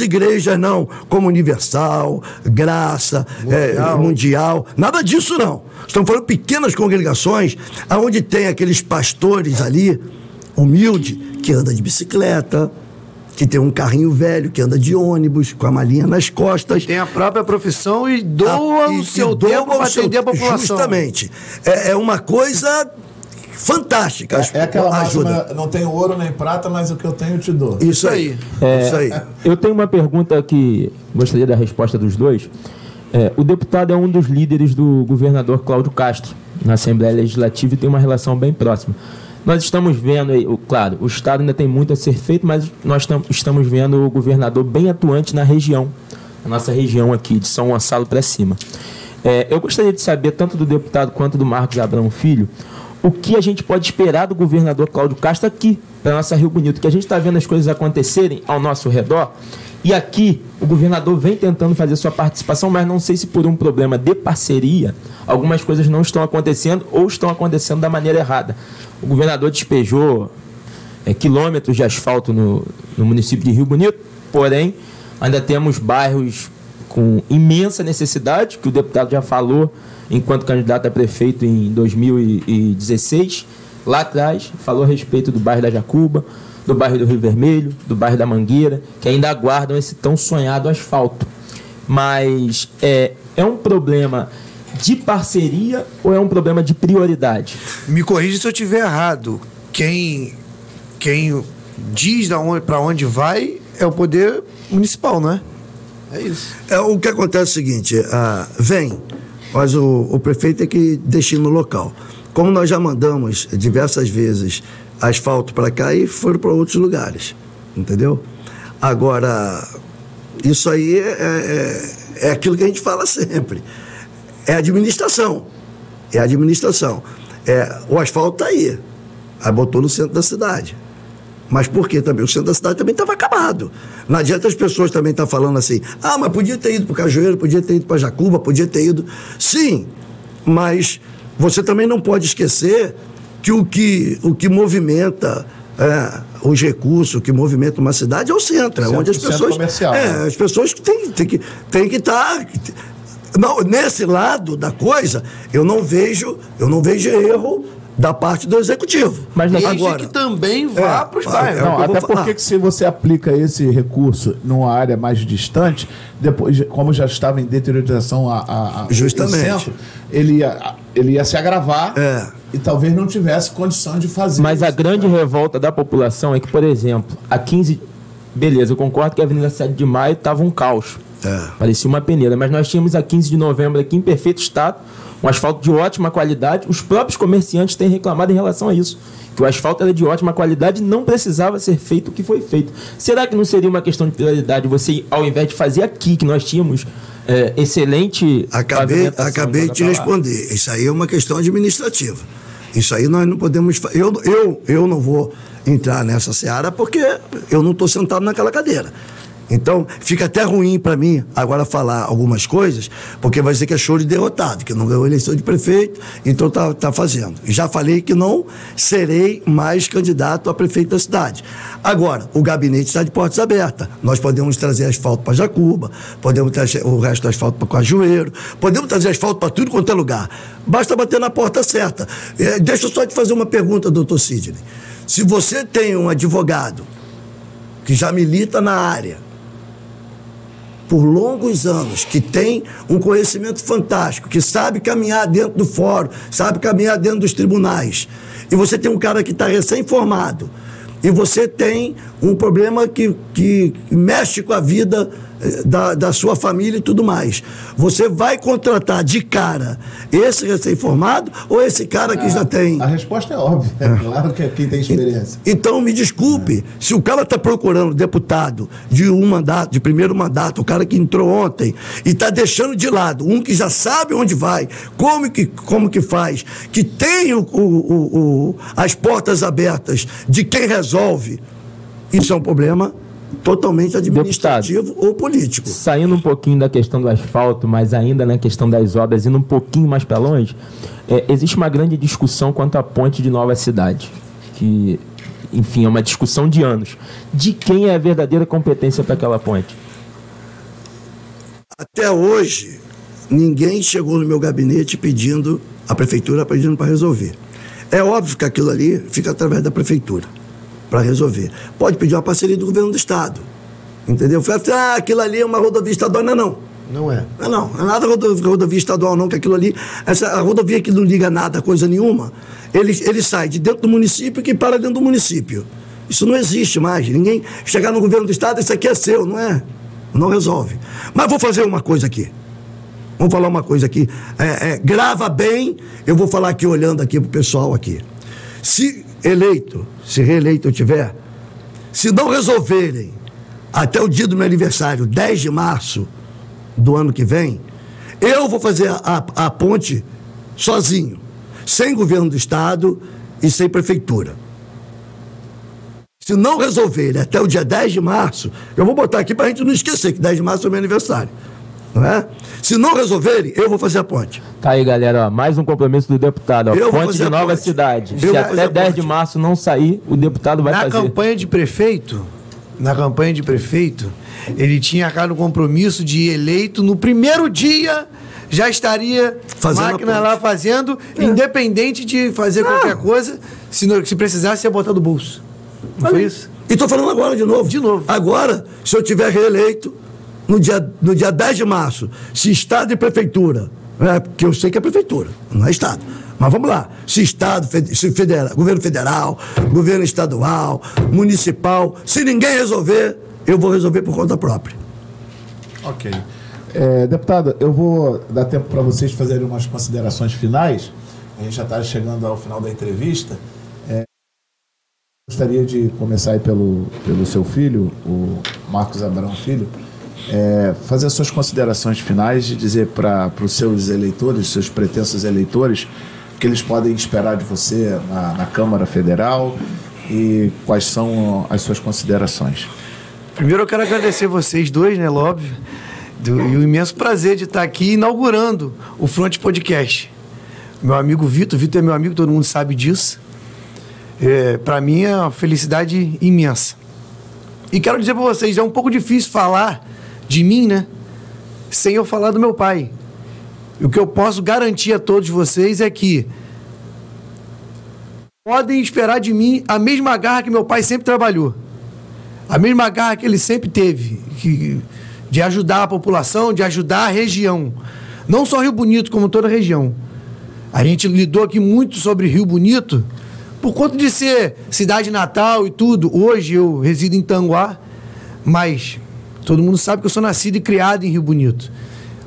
igrejas, não, como Universal, Graça, Mundial, nada disso não. Estamos falando de pequenas congregações, onde tem aqueles pastores ali, humilde, que anda de bicicleta, que tem um carrinho velho, que anda de ônibus, com a malinha nas costas. Tem a própria profissão e doa o seu tempo para atender a população. Justamente. É uma coisa fantástica. É aquela máxima, não tenho ouro nem prata, mas o que eu tenho eu te dou. Isso aí. Isso aí. Eu tenho uma pergunta que gostaria da resposta dos dois. O deputado é um dos líderes do governador Cláudio Castro na Assembleia Legislativa e tem uma relação bem próxima. Nós estamos vendo, claro, o Estado ainda tem muito a ser feito, mas nós estamos vendo o governador bem atuante na região, na nossa região aqui, de São Gonçalo para cima. Eu gostaria de saber, tanto do deputado quanto do Marcos Abrão Filho, o que a gente pode esperar do governador Cláudio Castro aqui, para nossa Rio Bonito, que a gente está vendo as coisas acontecerem ao nosso redor, e aqui o governador vem tentando fazer sua participação, mas não sei se por um problema de parceria, algumas coisas não estão acontecendo ou estão acontecendo da maneira errada. O governador despejou quilômetros de asfalto no município de Rio Bonito, porém, ainda temos bairros com imensa necessidade, que o deputado já falou enquanto candidato a prefeito em 2016. Lá atrás, falou a respeito do bairro da Jacuba, do bairro do Rio Vermelho, do bairro da Mangueira, que ainda aguardam esse tão sonhado asfalto. Mas é um problema de parceria ou é um problema de prioridade? Me corrija se eu estiver errado. Quem diz para onde vai é o poder municipal, não é? É isso. O que acontece é o seguinte, vem, mas o prefeito é que destina o local. Como nós já mandamos diversas vezes asfalto para cá e foram para outros lugares, entendeu? Agora, isso aí é aquilo que a gente fala sempre. É administração. É administração. O asfalto está aí. Aí botou no centro da cidade. Mas por quê também? O centro da cidade também estava acabado. Não adianta as pessoas também estar falando assim, mas podia ter ido para o Cajueiro, podia ter ido para Jacuba, podia ter ido... Sim, mas você também não pode esquecer que o que movimenta os recursos, o que movimenta uma cidade é o centro, é onde as pessoas... Comercial, né? As pessoas têm que estar... Não, nesse lado da coisa, eu não vejo erro da parte do executivo. Mas agora que também vá para os bairros. Não, até porque que se você aplica esse recurso numa área mais distante, depois, como já estava em deterioração justamente, centro, ele ia se agravar e talvez não tivesse condição de fazer. Mas isso. A grande revolta da população é que, por exemplo, a 15... Beleza, eu concordo que a Avenida 7 de Maio estava um caos. Parecia uma peneira, mas nós tínhamos a 15 de novembro aqui em perfeito estado, um asfalto de ótima qualidade. Os próprios comerciantes têm reclamado em relação a isso, que o asfalto era de ótima qualidade e não precisava ser feito o que foi feito. Será que não seria uma questão de prioridade você, ao invés de fazer aqui, que nós tínhamos excelente... Acabei de te responder. Isso aí é uma questão administrativa. Isso aí nós não podemos... Eu não vou entrar nessa seara porque eu não estou sentado naquela cadeira. Então, fica até ruim para mim agora falar algumas coisas, porque vai dizer que é choro de derrotado, que não ganhou a eleição de prefeito, então tá fazendo. Já falei que não serei mais candidato a prefeito da cidade. Agora, o gabinete está de portas abertas. Nós podemos trazer asfalto para Jacuba, podemos trazer o resto do asfalto para Cajueiro, podemos trazer asfalto para tudo quanto é lugar. Basta bater na porta certa. Deixa eu só te fazer uma pergunta, doutor Sidney. Se você tem um advogado que já milita na área, por longos anos, que tem um conhecimento fantástico, que sabe caminhar dentro do fórum, sabe caminhar dentro dos tribunais, e você tem um cara que está recém-formado, e você tem um problema que mexe com a vida da sua família e tudo mais. Você vai contratar de cara esse recém-formado ou esse cara que já tem... A resposta é óbvia. É claro que é quem tem experiência. Então, me desculpe, se o cara está procurando deputado de primeiro mandato, o cara que entrou ontem, e está deixando de lado um que já sabe onde vai, como que faz, que tem as portas abertas de quem resolve, isso é um problema totalmente administrativo, deputado, ou político. Saindo um pouquinho da questão do asfalto, mas ainda na questão das obras, indo um pouquinho mais para longe, existe uma grande discussão quanto à ponte de Nova Cidade, que, enfim, é uma discussão de anos. De quem é a verdadeira competência para aquela ponte? Até hoje, ninguém chegou no meu gabinete pedindo, a prefeitura pedindo para resolver. É óbvio que aquilo ali fica através da prefeitura para resolver. Pode pedir uma parceria do governo do estado, entendeu? Aquilo ali é uma rodovia estadual. Não. Não é. Não é nada rodovia estadual, não, que aquilo ali, a rodovia que não liga nada, coisa nenhuma, ele sai de dentro do município que para dentro do município. Isso não existe mais. Ninguém chegar no governo do estado, isso aqui é seu, não é? Não resolve. Mas vou fazer uma coisa aqui. Vamos falar uma coisa aqui. Grava bem, eu vou falar aqui olhando aqui pro pessoal aqui. Se reeleito eu tiver, se não resolverem até o dia do meu aniversário, 10 de março do ano que vem, eu vou fazer a ponte sozinho, sem governo do estado e sem prefeitura. Se não resolverem até o dia 10 de março, eu vou botar aqui para a gente não esquecer que 10 de março é o meu aniversário. Não é? Se não resolverem, eu vou fazer a ponte. Tá aí, galera, ó, mais um compromisso do deputado. Ó, ponte de Nova Cidade. Se até 10 de março não sair, o deputado vai fazer. Na campanha de prefeito, ele tinha cara no compromisso de eleito no primeiro dia já estaria fazendo máquina lá fazendo, independente de fazer qualquer coisa, se precisasse ia botar do bolso. Não foi isso? E estou falando agora de novo. Agora, se eu tiver reeleito no dia 10 de março, se Estado e Prefeitura, porque eu sei que é Prefeitura, não é Estado, mas vamos lá, se Estado, Governo Federal, Governo Estadual, Municipal, se ninguém resolver, eu vou resolver por conta própria. Ok. Deputado, eu vou dar tempo para vocês fazerem umas considerações finais. A gente já está chegando ao final da entrevista. Gostaria de começar aí pelo seu filho, o Marcos Abrão Filho, fazer as suas considerações finais e dizer para os seus eleitores, seus pretensos eleitores, o que eles podem esperar de você na Câmara Federal e quais são as suas considerações. Primeiro eu quero agradecer vocês dois, né, óbvio, e o imenso prazer de estar aqui inaugurando o Front Podcast. Meu amigo Vitor é meu amigo, todo mundo sabe disso. Para mim é uma felicidade imensa. E quero dizer para vocês, é um pouco difícil falar de mim, né, sem eu falar do meu pai. E o que eu posso garantir a todos vocês é que podem esperar de mim a mesma garra que meu pai sempre trabalhou. A mesma garra que ele sempre teve, de ajudar a população, de ajudar a região. Não só Rio Bonito, como toda a região. A gente lidou aqui muito sobre Rio Bonito, por conta de ser cidade natal e tudo. Hoje eu resido em Tanguá, mas todo mundo sabe que eu sou nascido e criado em Rio Bonito.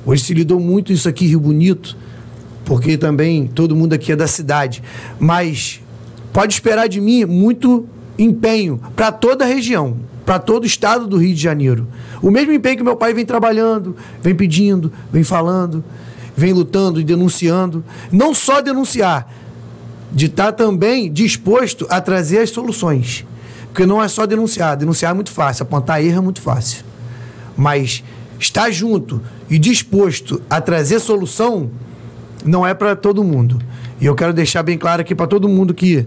Hoje se lidou muito isso aqui em Rio Bonito, porque também todo mundo aqui é da cidade. Mas pode esperar de mim muito empenho para toda a região, para todo o estado do Rio de Janeiro. O mesmo empenho que meu pai vem trabalhando, vem pedindo, vem falando, vem lutando e denunciando. Não só denunciar, de estar também disposto a trazer as soluções. Porque não é só denunciar. Denunciar é muito fácil, apontar erro é muito fácil. Mas estar junto e disposto a trazer solução não é para todo mundo. E eu quero deixar bem claro aqui para todo mundo que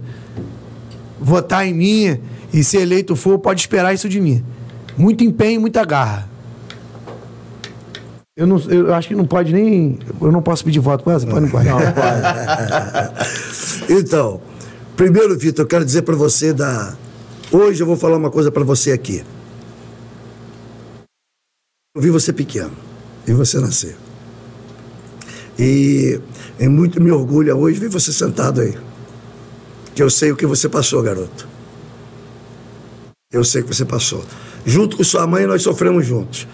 votar em mim e ser eleito pode esperar isso de mim. Muito empenho, muita garra. Eu acho que não pode nem... Eu não posso pedir voto para essa? Não pode. Então, primeiro, Vitor, eu quero dizer para você Hoje eu vou falar uma coisa para você aqui. Eu vi você pequeno, vi você nascer. E muito me orgulha hoje ver você sentado aí. Que eu sei o que você passou, garoto. Eu sei o que você passou. Junto com sua mãe, nós sofremos juntos.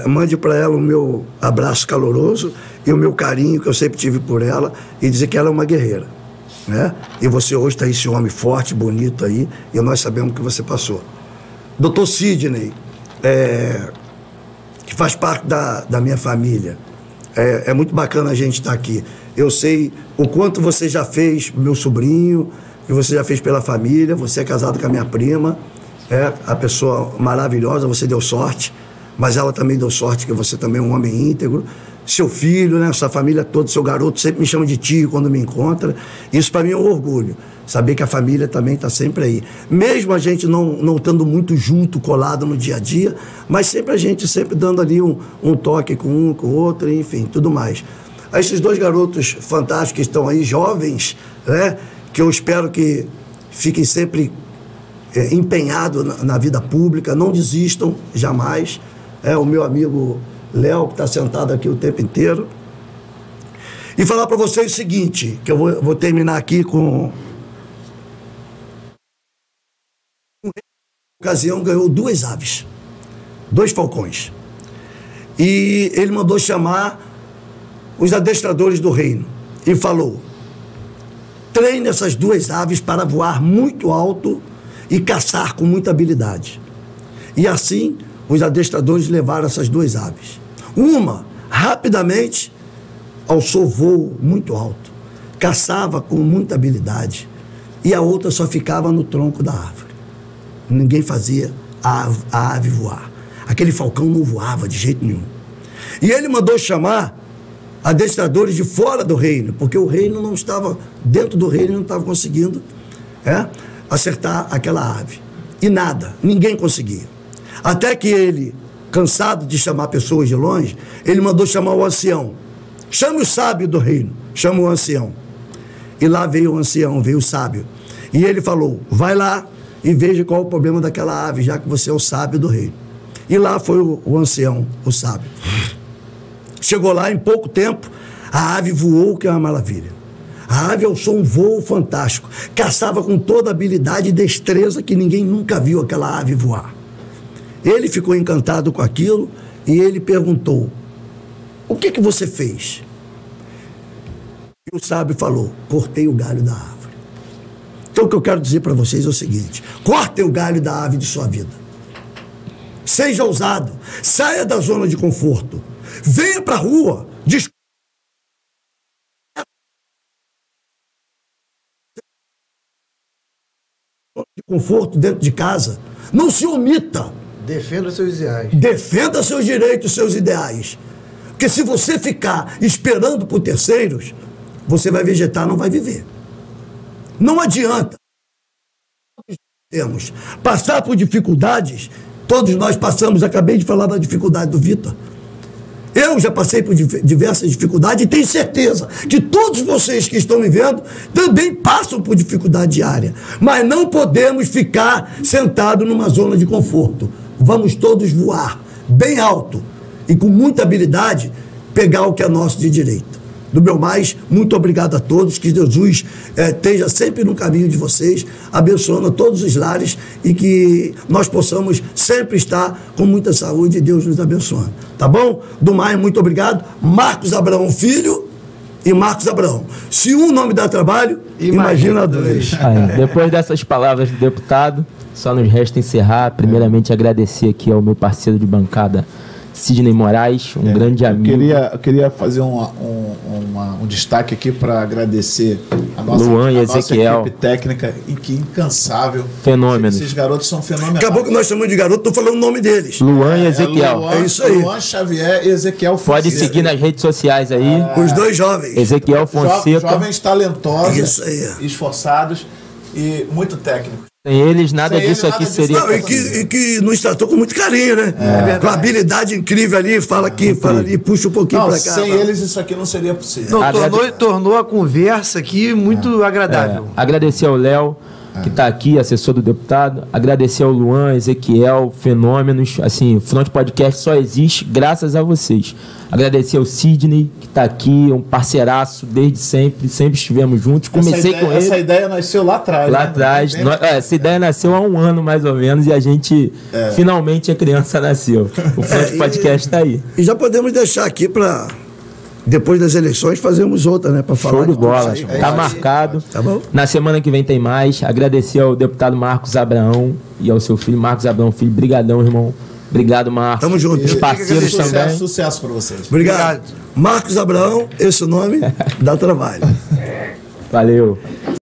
Mande para ela o meu abraço caloroso e o meu carinho que eu sempre tive por ela e dizer que ela é uma guerreira, né? E você hoje está esse homem forte, bonito aí, e nós sabemos o que você passou. Dr. Sidney, que faz parte da minha família, é muito bacana a gente estar aqui. Eu sei o quanto você já fez, meu sobrinho, que você já fez pela família. Você é casado com a minha prima, a pessoa maravilhosa, você deu sorte. Mas ela também deu sorte, que você também é um homem íntegro. Seu filho, né, sua família toda, seu garoto sempre me chama de tio quando me encontra. Isso para mim é um orgulho, saber que a família também está sempre aí. Mesmo a gente não estando muito junto, colado no dia a dia, mas sempre a gente dando ali um toque com um, com o outro, enfim, tudo mais. Esses dois garotos fantásticos que estão aí, jovens, né, que eu espero que fiquem sempre empenhados na vida pública, não desistam jamais. O meu amigo Léo, que está sentado aqui o tempo inteiro. E falar para vocês o seguinte, que eu vou terminar aqui com... Na ocasião ganhou 2 aves, 2 falcões. E ele mandou chamar os adestradores do reino e falou: treine essas 2 aves para voar muito alto e caçar com muita habilidade. E assim os adestradores levaram essas 2 aves. Uma, rapidamente, alçou voo muito alto, caçava com muita habilidade, e a outra só ficava no tronco da árvore. Ninguém fazia a ave voar. Aquele falcão não voava de jeito nenhum. E ele mandou chamar adestradores de fora do reino, porque o reino não estava, dentro do reino não estava conseguindo acertar aquela ave. E nada, ninguém conseguia. Até que ele, cansado de chamar pessoas de longe, ele mandou chamar o ancião. Chame o sábio do reino, chama o ancião. E lá veio o ancião, veio o sábio. E ele falou: vai lá e veja qual é o problema daquela ave, já que você é o sábio do reino. E lá foi o ancião, o sábio. Chegou lá, em pouco tempo, a ave voou, que é uma maravilha. A ave alçou um voo fantástico, caçava com toda a habilidade e destreza que ninguém nunca viu aquela ave voar. Ele ficou encantado com aquilo e ele perguntou: o que você fez? E o sábio falou: cortei o galho da árvore. Então o que eu quero dizer para vocês é o seguinte: cortem o galho da árvore de sua vida. Seja ousado, saia da zona de conforto, venha para a rua, de conforto dentro de casa, não se omita. Defenda seus ideais. Defenda seus direitos, seus ideais. Porque se você ficar esperando por terceiros, você vai vegetar, não vai viver. Não adianta. Temos passar por dificuldades. Todos nós passamos, acabei de falar da dificuldade do Vitor. Eu já passei por diversas dificuldades e tenho certeza que todos vocês que estão me vendo também passam por dificuldade diária. Mas não podemos ficar sentados numa zona de conforto. Vamos todos voar bem alto e com muita habilidade pegar o que é nosso de direito. Do meu mais, muito obrigado a todos, que Jesus esteja sempre no caminho de vocês, abençoando todos os lares e que nós possamos sempre estar com muita saúde e Deus nos abençoando. Tá bom? Do mais, muito obrigado. Marcos Abraão Filho e Marcos Abraão. Se um nome dá trabalho, imagina dois. Depois dessas palavras do deputado, só nos resta encerrar. Primeiramente, agradecer aqui ao meu parceiro de bancada, Sidney Moraes, um grande amigo. Eu queria fazer um destaque aqui para agradecer a nossa, Luan e Ezequiel, equipe técnica e que incansável. Fenômenos. Esses garotos são fenomenais. Acabou que nós chamamos de garoto, estou falando o nome deles. Luan e Ezequiel. É isso aí. Luan Xavier e Ezequiel Fonseca. Pode seguir nas redes sociais aí. Os dois jovens. Ezequiel Fonseca. Jovens talentosos, Isso aí. esforçados e muito técnicos. Sem eles, nada disso aqui seria. Não, e que nos tratou com muito carinho, né? Com uma habilidade incrível ali, fala aqui, fala ali, puxa um pouquinho Não, pra cá. sem eles isso aqui não seria possível. Não, tornou a conversa aqui muito agradável. Agradecer ao Léo, que está aqui, assessor do deputado. Agradecer ao Luan, Ezequiel, Fenômenos. Assim, o Front Podcast só existe graças a vocês. Agradecer ao Sidney, que está aqui, um parceiraço desde sempre, sempre estivemos juntos. Comecei com ele. Essa ideia nasceu lá atrás. Lá atrás. Essa ideia nasceu há um ano, mais ou menos, e a gente, finalmente, a criança nasceu. O Front Podcast está aí. E já podemos deixar aqui para, depois das eleições, fazermos outra, né? Para falar. Show de bola. Está marcado. Tá bom? Na semana que vem tem mais. Agradecer ao deputado Marcos Abraão e ao seu filho, Marcos Abraão Filho. Brigadão, irmão. Obrigado, Marcos. Tamo junto. Os parceiros também. Sucesso para vocês. Obrigado. Marcos Abraão, esse nome dá trabalho. Valeu.